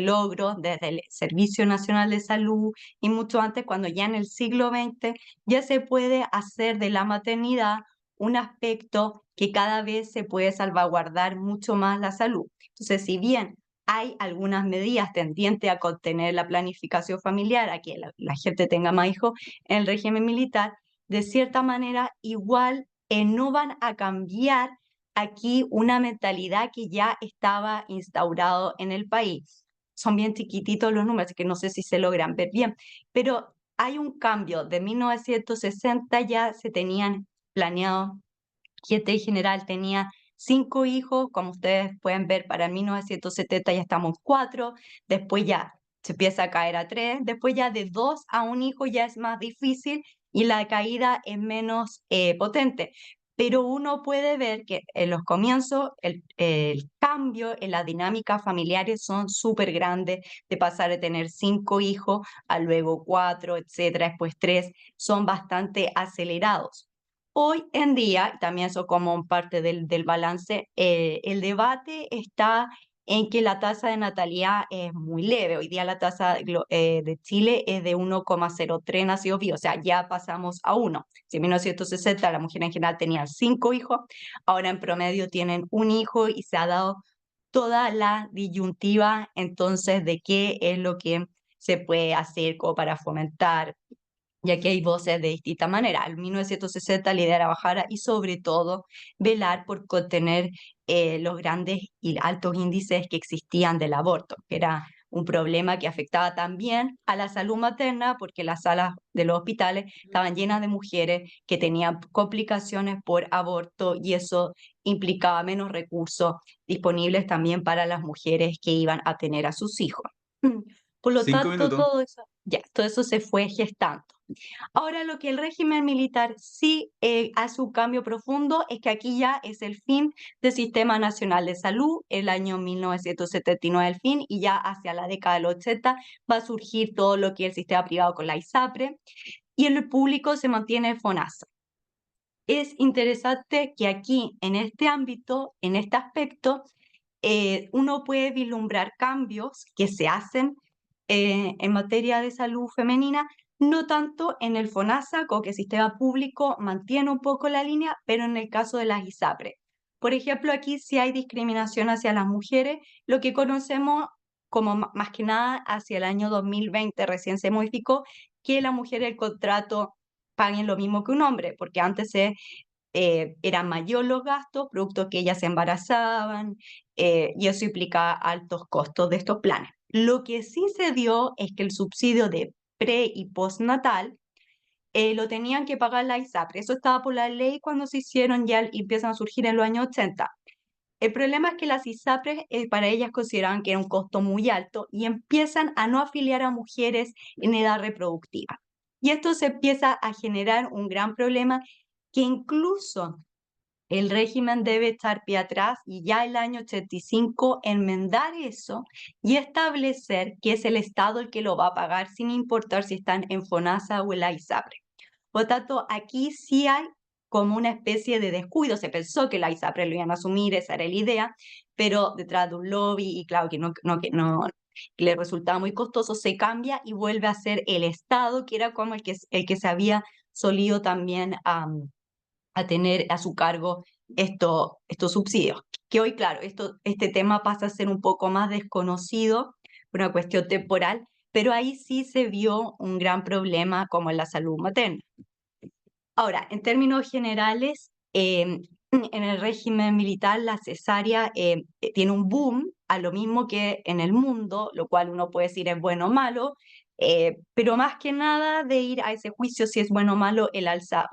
logros desde el Servicio Nacional de Salud y mucho antes, cuando ya en el siglo XX ya se puede hacer de la maternidad un aspecto que cada vez se puede salvaguardar mucho más la salud. Entonces, si bien hay algunas medidas tendientes a contener la planificación familiar, a que la gente tenga más hijos en el régimen militar, de cierta manera igual no van a cambiar aquí una mentalidad que ya estaba instaurado en el país. Son bien chiquititos los números, que no sé si se logran ver bien, pero hay un cambio. De 1960 ya se tenían planeado, gente en general tenía 5 hijos, como ustedes pueden ver, para 1970 ya estamos 4, después ya se empieza a caer a 3, después ya de 2 a 1 hijo ya es más difícil y la caída es menos potente. Pero uno puede ver que en los comienzos el cambio en las dinámicas familiares son súper grandes, de pasar de tener 5 hijos a luego 4, etcétera, después 3, son bastante acelerados. Hoy en día, también eso como parte del balance, el debate está en que la tasa de natalidad es muy leve. Hoy día la tasa de Chile es de 1,03 nacidos vivos, o sea, ya pasamos a 1. Si en 1960 la mujer en general tenía 5 hijos, ahora en promedio tienen un hijo, y se ha dado toda la disyuntiva entonces de qué es lo que se puede hacer como para fomentar, ya que hay voces de distinta manera. En 1960 la idea era bajar y sobre todo velar por contener los grandes y altos índices que existían del aborto, que era un problema que afectaba también a la salud materna, porque las salas de los hospitales estaban llenas de mujeres que tenían complicaciones por aborto, y eso implicaba menos recursos disponibles también para las mujeres que iban a tener a sus hijos. Por lo 5 tanto, minutos. todo eso se fue gestando. Ahora, lo que el régimen militar sí hace un cambio profundo es que aquí ya es el fin del Sistema Nacional de Salud, el año 1979 el fin, y ya hacia la década del 80 va a surgir todo lo que es el sistema privado con la ISAPRE, y en el público se mantiene el FONASA. Es interesante que aquí, en este ámbito, en este aspecto, uno puede vislumbrar cambios que se hacen en materia de salud femenina, no tanto en el FONASA, como que el sistema público mantiene un poco la línea, pero en el caso de las ISAPRE. Por ejemplo, aquí sí hay discriminación hacia las mujeres, lo que conocemos como más que nada hacia el año 2020, recién se modificó, que las mujeres del contrato paguen lo mismo que un hombre, porque antes eran mayor los gastos, producto que ellas se embarazaban, y eso implica altos costos de estos planes. Lo que sí se dio es que el subsidio de pre y postnatal lo tenían que pagar la ISAPRE. Eso estaba por la ley cuando se hicieron ya y empiezan a surgir en los años 80. El problema es que las ISAPRES para ellas consideraban que era un costo muy alto y empiezan a no afiliar a mujeres en edad reproductiva. Y esto se empieza a generar un gran problema que incluso el régimen debe estar pie atrás y ya el año 85 enmendar eso y establecer que es el Estado el que lo va a pagar sin importar si están en FONASA o en la ISAPRE. Por lo tanto, aquí sí hay como una especie de descuido. Se pensó que la ISAPRE lo iban a asumir, esa era la idea, pero detrás de un lobby y claro que le resultaba muy costoso, se cambia y vuelve a ser el Estado, que era como el que se había solido también a tener a su cargo estos subsidios. Que hoy, claro, este tema pasa a ser un poco más desconocido por una cuestión temporal, pero ahí sí se vio un gran problema como en la salud materna. Ahora, en términos generales, en el régimen militar la cesárea tiene un boom, a lo mismo que en el mundo, lo cual uno puede decir es bueno o malo, pero más que nada de ir a ese juicio si es bueno o malo el alza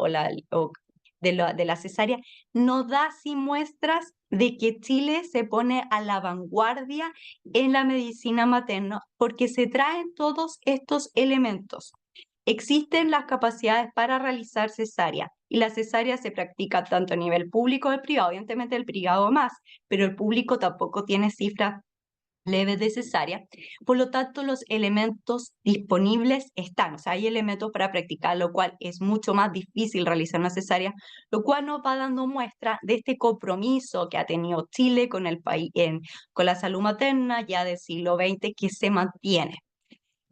de la cesárea, no da así muestras de que Chile se pone a la vanguardia en la medicina materna, porque se traen todos estos elementos. Existen las capacidades para realizar cesárea y la cesárea se practica tanto a nivel público como privado, evidentemente el privado más, pero el público tampoco tiene cifras leves de cesárea. Por lo tanto, los elementos disponibles están, o sea, hay elementos para practicar, lo cual es mucho más difícil realizar una cesárea, lo cual nos va dando muestra de este compromiso que ha tenido Chile con el país, con la salud materna ya del siglo XX que se mantiene.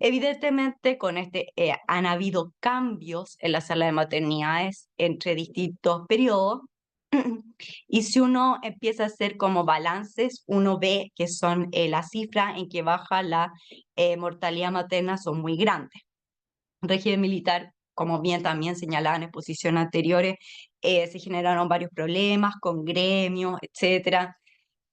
Evidentemente, con han habido cambios en la sala de maternidades entre distintos periodos. Y si uno empieza a hacer como balances, uno ve que son las cifras en que baja la mortalidad materna son muy grandes. El régimen militar, como bien también señalaban en exposiciones anteriores, se generaron varios problemas con gremios, etcétera.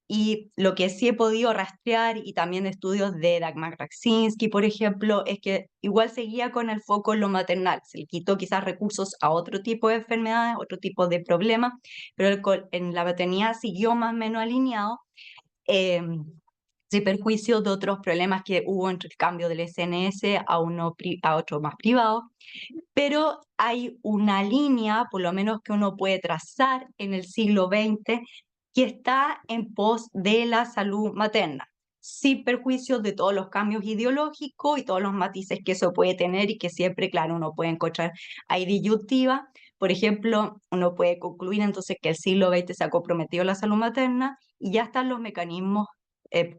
Y lo que sí he podido rastrear y también estudios de Dagmar Raksinski, por ejemplo, es que igual seguía con el foco en lo maternal. Se le quitó quizás recursos a otro tipo de enfermedades, otro tipo de problemas, pero en la maternidad siguió más o menos alineado. Eh, sin perjuicio de otros problemas que hubo entre el cambio del SNS a otro más privado, pero hay una línea, por lo menos que uno puede trazar en el siglo XX, que está en pos de la salud materna, sin perjuicio de todos los cambios ideológicos y todos los matices que eso puede tener y que siempre, claro, uno puede encontrar ahí disyuntiva. Por ejemplo, uno puede concluir entonces que el siglo XX se ha comprometido a la salud materna y ya están los mecanismos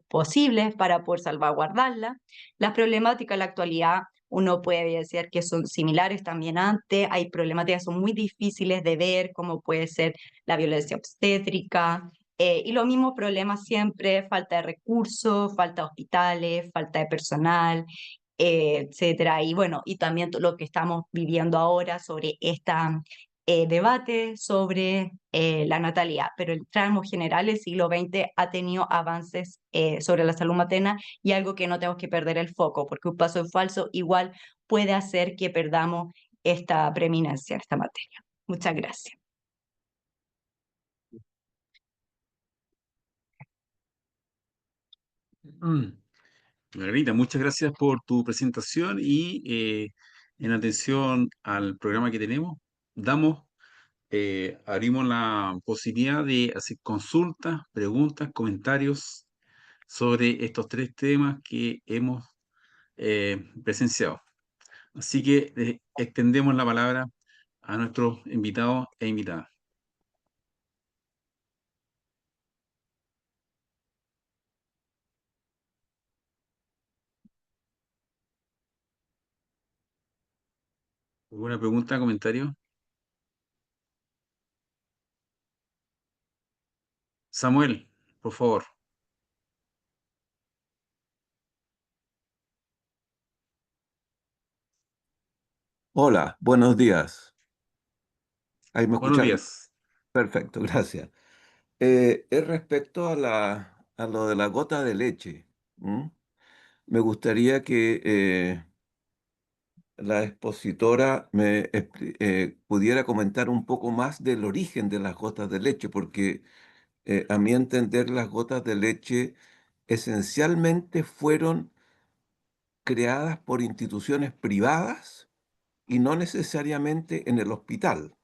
posibles para poder salvaguardarla. Las problemáticas en la actualidad uno puede evidenciar que son similares también antes, hay problemáticas que son muy difíciles de ver, como puede ser la violencia obstétrica, y los mismos problemas siempre, falta de recursos, falta de hospitales, falta de personal, etcétera. Y bueno, y también lo que estamos viviendo ahora sobre esta debate sobre la natalidad, pero en tramos generales el siglo XX ha tenido avances sobre la salud materna y algo que no tenemos que perder el foco, porque un paso en falso igual puede hacer que perdamos esta preeminencia en esta materia. Muchas gracias. Margarita, muchas gracias por tu presentación y en atención al programa que tenemos, abrimos la posibilidad de hacer consultas, preguntas, comentarios sobre estos tres temas que hemos presenciado. Así que extendemos la palabra a nuestros invitados e invitadas. ¿Alguna pregunta, comentario? Samuel, por favor. Hola, buenos días. ¿Ahí me Buenos escuchan? días. Perfecto, gracias. Es respecto a a lo de la gota de leche. ¿M? Me gustaría que la expositora pudiera comentar un poco más del origen de las gotas de leche, porque a mi entender, las gotas de leche esencialmente fueron creadas por instituciones privadas y no necesariamente en el hospital.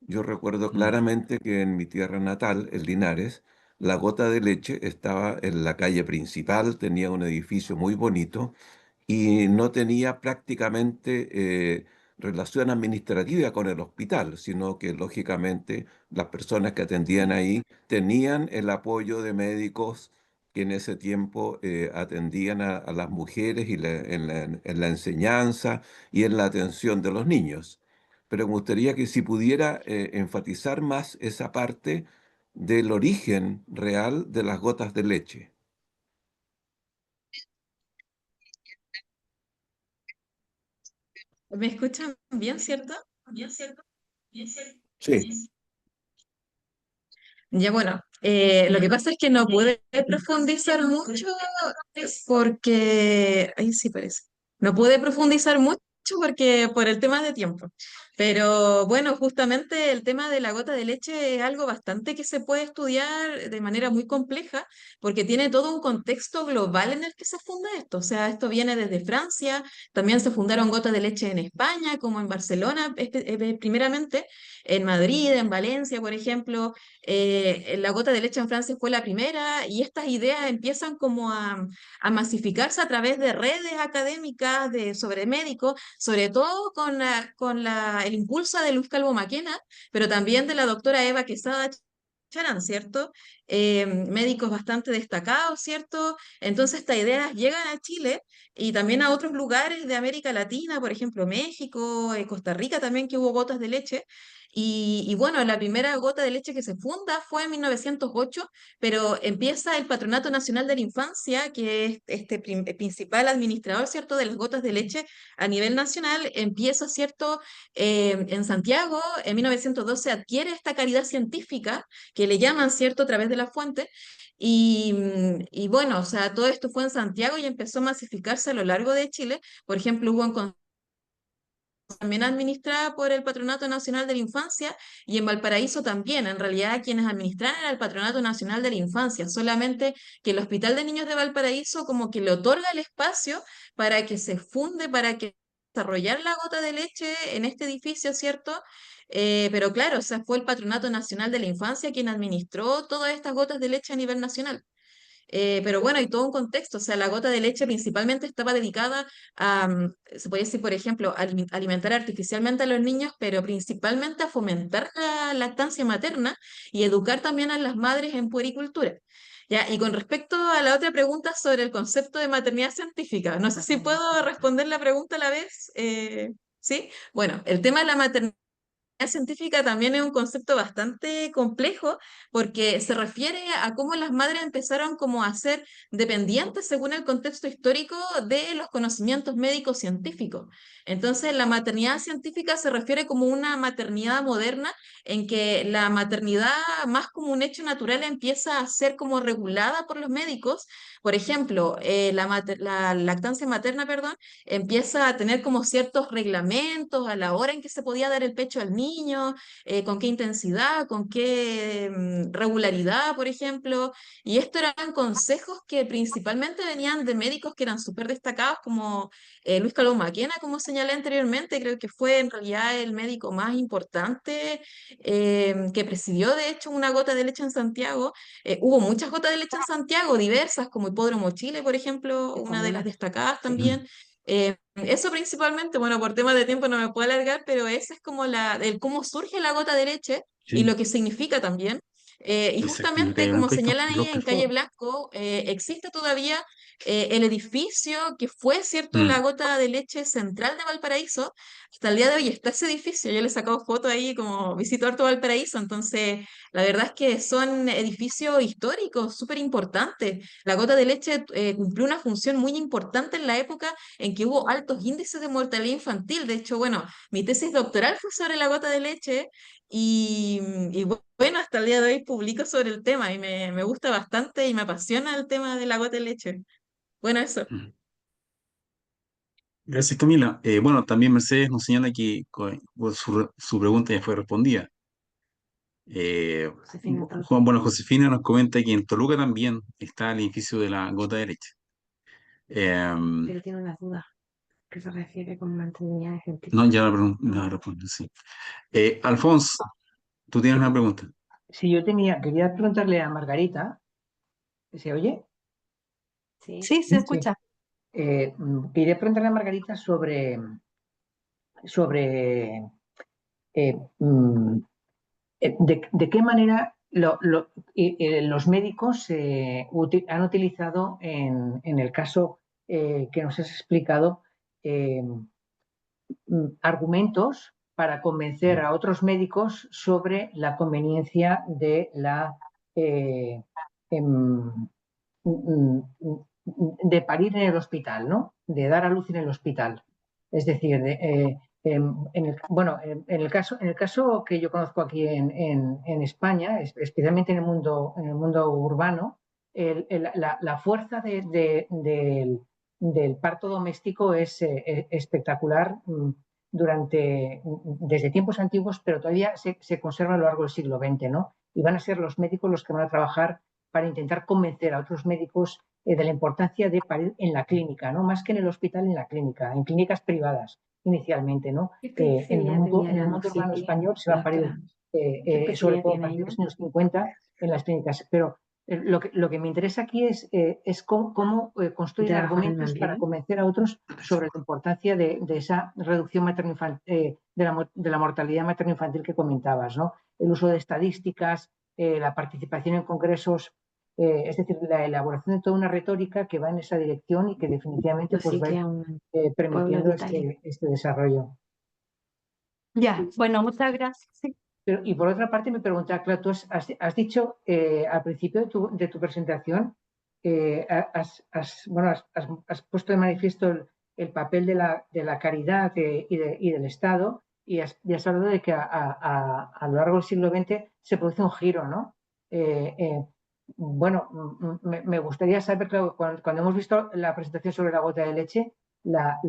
Yo recuerdo Mm. claramente que en mi tierra natal, en Linares, la gota de leche estaba en la calle principal, tenía un edificio muy bonito y no tenía prácticamente relación administrativa con el hospital, sino que lógicamente las personas que atendían ahí tenían el apoyo de médicos que en ese tiempo atendían a las mujeres y en la enseñanza y en la atención de los niños. Pero me gustaría que si pudiera enfatizar más esa parte del origen real de las gotas de leche. ¿Me escuchan bien, cierto? Bien, cierto. Sí. Ya bueno, lo que pasa es que no pude profundizar mucho porque, ahí sí parece, no pude profundizar mucho porque por el tema de tiempo. Pero bueno, justamente el tema de la gota de leche es algo bastante que se puede estudiar de manera muy compleja porque tiene todo un contexto global en el que se funda esto. O sea, esto viene desde Francia, también se fundaron gotas de leche en España, como en Barcelona, primeramente, en Madrid, en Valencia, por ejemplo. La gota de leche en Francia fue la primera y estas ideas empiezan como a masificarse a través de redes académicas sobre médicos, sobre todo el impulso de Luis Calvo Maquena, pero también de la doctora Eva Quesada Charán, ¿cierto? Médicos bastante destacados, ¿cierto? Entonces estas ideas llegan a Chile y también a otros lugares de América Latina, por ejemplo, México, Costa Rica también, que hubo gotas de leche. Y bueno, la primera gota de leche que se funda fue en 1908, pero empieza el Patronato Nacional de la Infancia, que es este principal administrador, ¿cierto?, de las gotas de leche a nivel nacional, empieza, ¿cierto?, en Santiago, en 1912 adquiere esta caridad científica, que le llaman, ¿cierto?, a través de la fuente, y bueno, o sea, todo esto fue en Santiago y empezó a masificarse a lo largo de Chile. Por ejemplo, hubo en también administrada por el Patronato Nacional de la Infancia y en Valparaíso también. En realidad quienes administraban era el Patronato Nacional de la Infancia, solamente que el Hospital de Niños de Valparaíso como que le otorga el espacio para que se funde, para que desarrollar la gota de leche en este edificio, ¿cierto? Pero claro, o sea, fue el Patronato Nacional de la Infancia quien administró todas estas gotas de leche a nivel nacional. Pero bueno, hay todo un contexto, o sea, la gota de leche principalmente estaba dedicada a, se puede decir, por ejemplo, alimentar artificialmente a los niños, pero principalmente a fomentar la lactancia materna y educar también a las madres en puericultura. Ya, y con respecto a la otra pregunta sobre el concepto de maternidad científica, no sé si puedo responder la pregunta a la vez. ¿Sí? Bueno, el tema de la maternidad científica también es un concepto bastante complejo porque se refiere a cómo las madres empezaron como a ser dependientes según el contexto histórico de los conocimientos médicos científicos. Entonces, la maternidad científica se refiere como una maternidad moderna en que la maternidad más como un hecho natural empieza a ser como regulada por los médicos. Por ejemplo, la lactancia materna, perdón, empieza a tener como ciertos reglamentos a la hora en que se podía dar el pecho al niño, con qué intensidad, con qué regularidad, por ejemplo. Y esto eran consejos que principalmente venían de médicos que eran súper destacados, como Luis Calvo Maquena, como señalé anteriormente, creo que fue en realidad el médico más importante que presidió, de hecho, una gota de leche en Santiago. Hubo muchas gotas de leche en Santiago, diversas, como Hipódromo Chile, por ejemplo, una de las destacadas también. Eso principalmente, bueno, por temas de tiempo no me puedo alargar, pero ese es como el cómo surge la gota de leche y Sí, lo que significa también. Y exacto. En la justamente, calle como Blanco hay señalan ahí dos en Calle perforos. Blanco, existe todavía el edificio que fue, ¿cierto?, la Mm. gota de leche central de Valparaíso. Hasta el día de hoy está ese edificio, yo le he sacado fotos ahí como visito harto Valparaíso, entonces la verdad es que son edificios históricos súper importantes. La gota de leche cumplió una función muy importante en la época en que hubo altos índices de mortalidad infantil. De hecho, bueno, mi tesis doctoral fue sobre la gota de leche y bueno, hasta el día de hoy publico sobre el tema y me gusta bastante y me apasiona el tema de la gota de leche. Bueno, eso. Mm. Gracias, Camila. Bueno, también Mercedes nos señala que su pregunta ya fue respondida. Josefina Torres. Josefina nos comenta que en Toluca también está el edificio de la gota de leche. Pero tiene una duda. ¿Qué se refiere con mantenimiento ejemplar? No, ya la respondo, sí. Alfonso, tú tienes una pregunta. Sí, quería preguntarle a Margarita, ¿se oye? Sí. Sí, se escucha. Quería preguntarle a Margarita sobre de qué manera los médicos han utilizado en el caso que nos has explicado argumentos para convencer a otros médicos sobre la conveniencia de la em, de parir en el hospital, ¿no? De dar a luz en el hospital. Es decir, en el caso que yo conozco aquí en España, especialmente en el mundo urbano, la fuerza del parto doméstico es espectacular desde tiempos antiguos, pero todavía se conserva a lo largo del siglo XX, ¿no? Y van a ser los médicos los que van a trabajar para intentar convencer a otros médicos de la importancia de parir en la clínica, ¿no? Más que en el hospital, en la clínica, en clínicas privadas inicialmente, ¿no? En el mundo urbano español se va a parir sobre todo a partir de los años 50 en las clínicas, pero lo que me interesa aquí es cómo construir argumentos para convencer a otros sobre la importancia de esa reducción de la mortalidad materno-infantil que comentabas, ¿no? El uso de estadísticas, la participación en congresos, es decir, la elaboración de toda una retórica que va en esa dirección y que definitivamente pues, va permitiendo este desarrollo. Ya, bueno, muchas gracias. Sí. Y por otra parte me preguntaba, claro, tú has dicho al principio de tu presentación, has puesto de manifiesto el papel de la caridad y del Estado y has hablado de que a lo largo del siglo XX se produce un giro, ¿no? Me gustaría saber, claro, cuando hemos visto la presentación sobre la gota de leche, la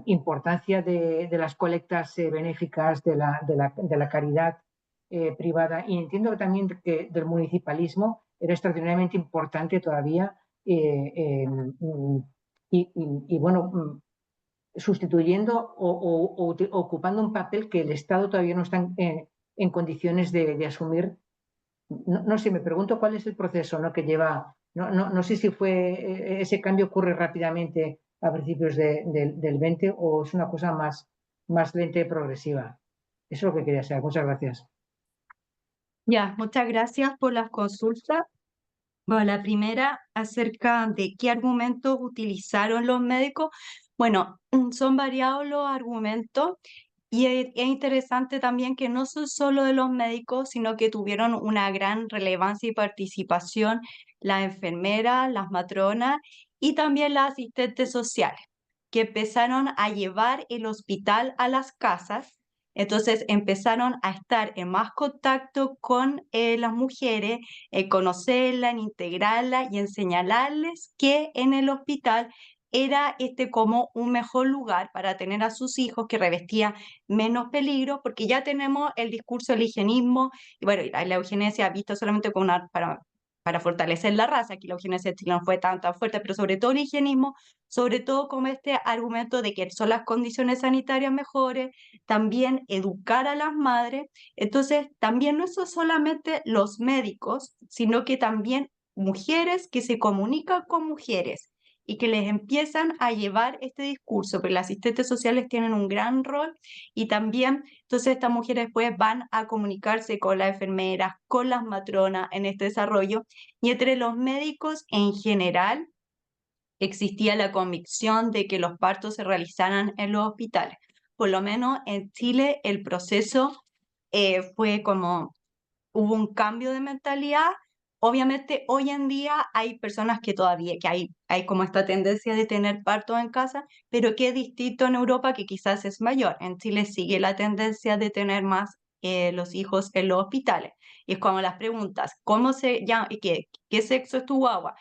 importancia de las colectas benéficas, de la caridad privada, y entiendo que también que del municipalismo era extraordinariamente importante todavía sustituyendo o ocupando un papel que el Estado todavía no está en condiciones de asumir. No sé, me pregunto cuál es el proceso, ¿no? Que lleva, no sé si ese cambio ocurre rápidamente a principios del 20 o es una cosa más lenta y progresiva. Eso es lo que quería saber. Muchas gracias. Ya, muchas gracias por las consultas. Bueno, la primera acerca de qué argumentos utilizaron los médicos. Bueno, son variados los argumentos y es interesante también que no son solo de los médicos, sino que tuvieron una gran relevancia y participación las enfermeras, las matronas y también las asistentes sociales, que empezaron a llevar el hospital a las casas. Entonces empezaron a estar en más contacto con las mujeres, conocerlas, en integrarlas y en señalarles que en el hospital era como un mejor lugar para tener a sus hijos, que revestía menos peligro, porque ya tenemos el discurso del higienismo, y bueno, la eugenesia vista solamente como para fortalecer la raza, aquí la eugenesia chilena no fue tan fuerte, pero sobre todo el higienismo, sobre todo como este argumento de que son las condiciones sanitarias mejores, también educar a las madres. Entonces, también no son solamente los médicos, sino que también mujeres que se comunican con mujeres y que les empiezan a llevar este discurso, pero las asistentes sociales tienen un gran rol y también, entonces estas mujeres después van a comunicarse con las enfermeras, con las matronas en este desarrollo, y entre los médicos en general existía la convicción de que los partos se realizaran en los hospitales. Por lo menos en Chile el proceso fue como, hubo un cambio de mentalidad. Obviamente hoy en día hay personas que todavía, que hay como esta tendencia de tener partos en casa, pero que es distinto en Europa, que quizás es mayor. En Chile sigue la tendencia de tener más los hijos en los hospitales. Y es como las preguntas, ¿cómo se llama? ¿Qué sexo es tu guagua?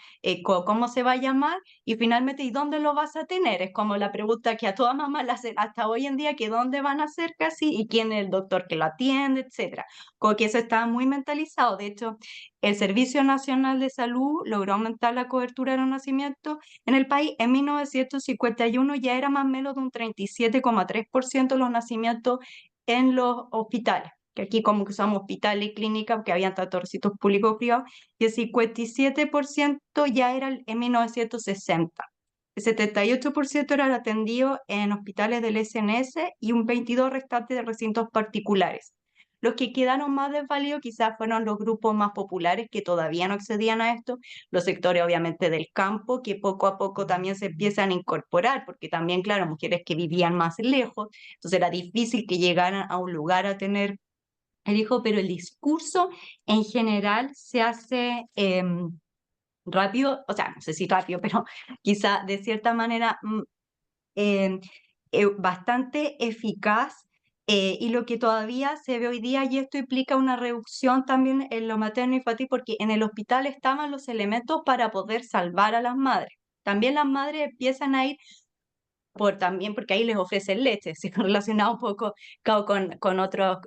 ¿Cómo se va a llamar? Y finalmente, ¿y dónde lo vas a tener? Es como la pregunta que a todas mamás le hacen hasta hoy en día, que dónde van a ser casi y quién es el doctor que lo atiende, etcétera. Como que eso está muy mentalizado. De hecho, el Servicio Nacional de Salud logró aumentar la cobertura de los nacimientos en el país. En 1951 ya era más o menos de un 37,3% los nacimientos en los hospitales, que aquí como que usamos hospitales y clínicas, porque habían tantos recintos públicos y privados, y el 57% ya era en 1960. El 78% era atendido en hospitales del SNS y un 22% restante de recintos particulares. Los que quedaron más desvalidos quizás fueron los grupos más populares que todavía no accedían a esto, los sectores obviamente del campo, que poco a poco también se empiezan a incorporar, porque también, claro, mujeres que vivían más lejos, entonces era difícil que llegaran a un lugar a tener el hijo, pero el discurso en general se hace rápido, o sea, no sé si rápido, pero quizá de cierta manera em, bastante eficaz. Y lo que todavía se ve hoy día, y esto implica una reducción también en lo materno infantil, porque en el hospital estaban los elementos para poder salvar a las madres. También las madres empiezan a ir también porque ahí les ofrecen leche, se relacionado un poco con otros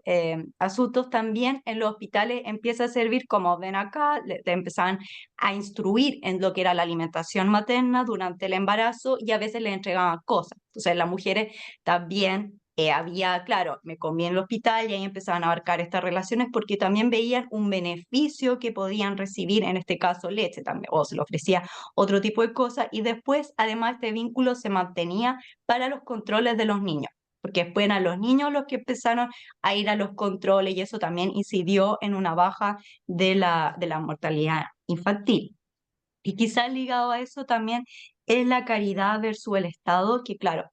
asuntos. También en los hospitales empieza a servir, como ven acá, te empezaban a instruir en lo que era la alimentación materna durante el embarazo y a veces les entregaban cosas. Entonces las mujeres también había, claro, me comí en el hospital y ahí empezaban a abarcar estas relaciones porque también veían un beneficio que podían recibir, en este caso leche también, o se le ofrecía otro tipo de cosas, y después además este vínculo se mantenía para los controles de los niños, porque después eran los niños los que empezaron a ir a los controles y eso también incidió en una baja de la mortalidad infantil. Y quizás ligado a eso también es la caridad versus el Estado, que claro,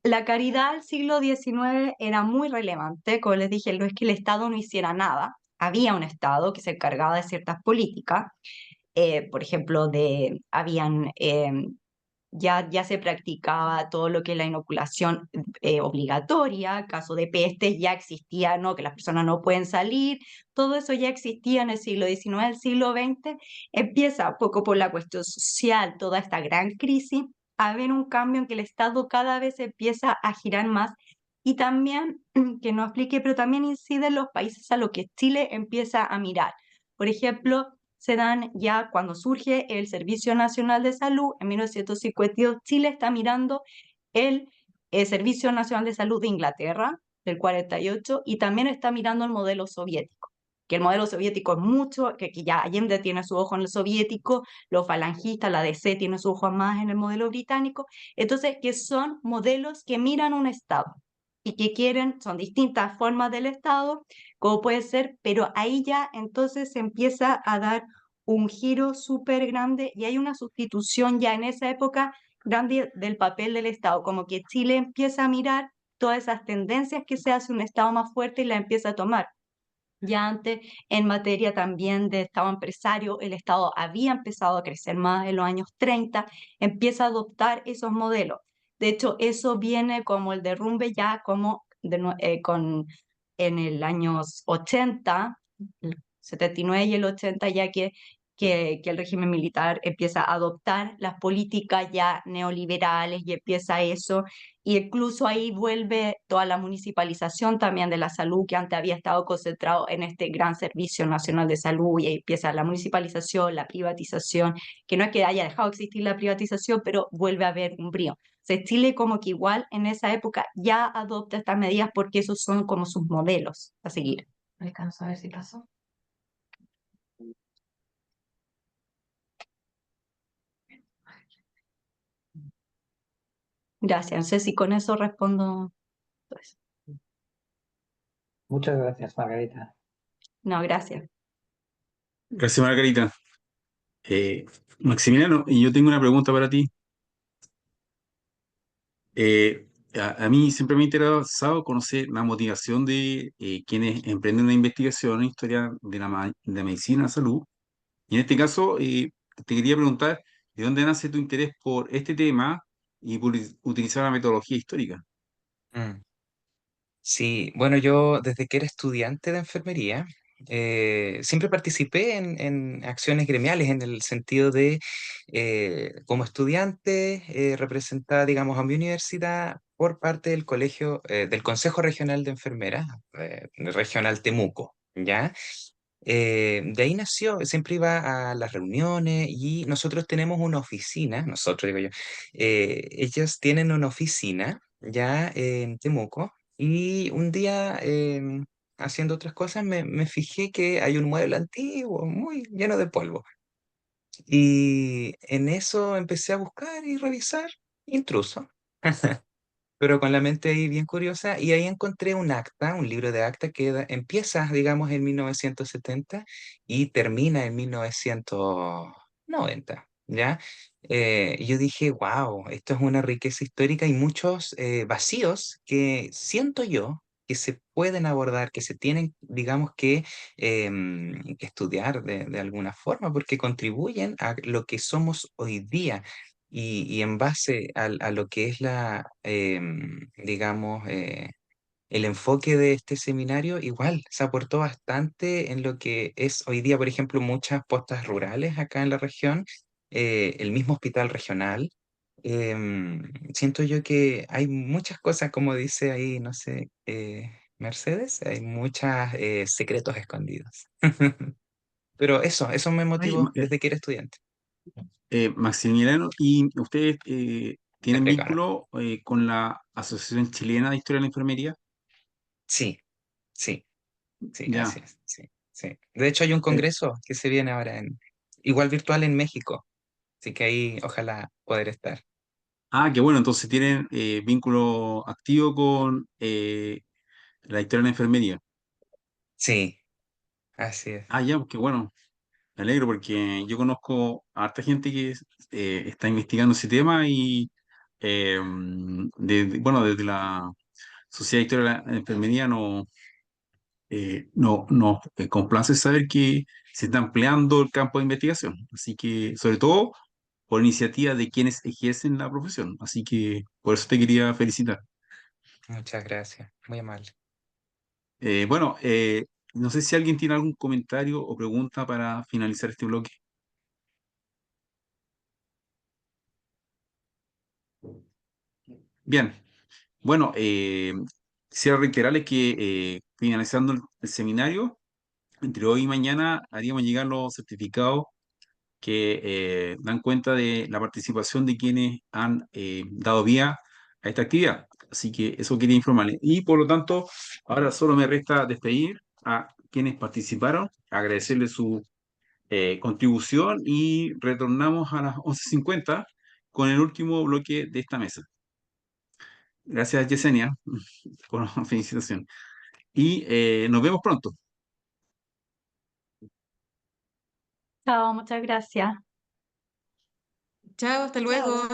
la caridad al siglo XIX era muy relevante, como les dije, no es que el Estado no hiciera nada, había un Estado que se encargaba de ciertas políticas, por ejemplo, ya se practicaba todo lo que es la inoculación obligatoria, caso de peste ya existía, ¿no? Que las personas no pueden salir, todo eso ya existía en el siglo XIX, el siglo XX, empieza un poco por la cuestión social, toda esta gran crisis, a haber un cambio en que el Estado cada vez empieza a girar más y también, que no explique, pero también incide en los países a los que Chile empieza a mirar. Por ejemplo, se dan ya cuando surge el Servicio Nacional de Salud en 1952. Chile está mirando el Servicio Nacional de Salud de Inglaterra del 48 y también está mirando el modelo soviético, que el modelo soviético es mucho, que ya Allende tiene su ojo en el soviético, los falangistas, la DC tiene su ojo más en el modelo británico, entonces que son modelos que miran un Estado y que quieren, son distintas formas del Estado, como puede ser, pero ahí ya entonces se empieza a dar un giro súper grande y hay una sustitución ya en esa época grande del papel del Estado, como que Chile empieza a mirar todas esas tendencias que se hace un Estado más fuerte y la empieza a tomar. Ya antes, en materia también de Estado empresario, el Estado había empezado a crecer más en los años 30, empieza a adoptar esos modelos. De hecho, eso viene como el derrumbe ya como en el años 80, el 79 y el 80, ya que el régimen militar empieza a adoptar las políticas ya neoliberales y empieza eso, y incluso ahí vuelve toda la municipalización también de la salud, que antes había estado concentrado en este gran Servicio Nacional de Salud, y ahí empieza la municipalización, la privatización, que no es que haya dejado de existir la privatización, pero vuelve a haber un brío. O sea, Chile como que igual en esa época ya adopta estas medidas porque esos son como sus modelos a seguir. Alcanzo a ver si pasó. Gracias. No sé si con eso respondo. Pues, Muchas gracias, Margarita. no, gracias. Gracias, Margarita. Maximiliano, y yo tengo una pregunta para ti. A mí siempre me ha interesado conocer la motivación de quienes emprenden una investigación en historia de la medicina, la salud. Y en este caso, te quería preguntar, ¿de dónde nace tu interés por este tema y por utilizar la metodología histórica? Mm. Sí, bueno, yo desde que era estudiante de enfermería, siempre participé en acciones gremiales en el sentido de, como estudiante, representaba, digamos, a mi universidad por parte del colegio, del Consejo Regional de Enfermeras, Regional Temuco, ¿ya? De ahí nació, siempre iba a las reuniones y nosotros tenemos una oficina, nosotros digo yo, ellos tienen una oficina ya en Temuco y un día haciendo otras cosas me fijé que hay un mueble antiguo, muy lleno de polvo. Y en eso empecé a buscar y revisar, intruso. Pero con la mente ahí bien curiosa, y ahí encontré un acta, un libro de acta que empieza, digamos, en 1970 y termina en 1990, ¿ya? Y yo dije, wow, esto es una riqueza histórica y muchos vacíos que siento yo que se pueden abordar, que se tienen, digamos, que estudiar de alguna forma, porque contribuyen a lo que somos hoy día y en base a lo que es digamos, el enfoque de este seminario, igual se aportó bastante en lo que es hoy día, por ejemplo, muchas postas rurales acá en la región, el mismo hospital regional. Siento yo que hay muchas cosas, como dice ahí, no sé, Mercedes, hay muchos secretos escondidos. Pero eso me Ay, motivó desde que era estudiante. Maximiliano, ¿y ustedes Te tienen explico, ¿no? vínculo con la Asociación Chilena de Historia de la Enfermería? Sí, sí. Sí, así Ya. es, sí, sí. De hecho, hay un Eh, congreso que se viene ahora igual virtual en México, así que ahí ojalá poder estar. qué bueno, entonces tienen vínculo activo con la historia de la enfermería. Sí, así es. Ya, qué bueno. Me alegro porque yo conozco a harta gente que está investigando ese tema y, bueno, desde la Sociedad de Historia de la Enfermería nos complace saber que se está ampliando el campo de investigación. Así que, sobre todo, por iniciativa de quienes ejercen la profesión. Así que por eso te quería felicitar. Muchas gracias, muy amable. Bueno, no sé si alguien tiene algún comentario o pregunta para finalizar este bloque. Bien, bueno, quisiera reiterarles que finalizando el seminario, entre hoy y mañana haríamos llegar los certificados que dan cuenta de la participación de quienes han dado vía a esta actividad. Así que eso quería informarles. Y por lo tanto, ahora solo me resta despedir a quienes participaron, agradecerles su contribución y retornamos a las 11:50 con el último bloque de esta mesa. Gracias, Yesenia, por la felicitación. Y nos vemos pronto. Chao, muchas gracias. Chao, hasta Chao. luego.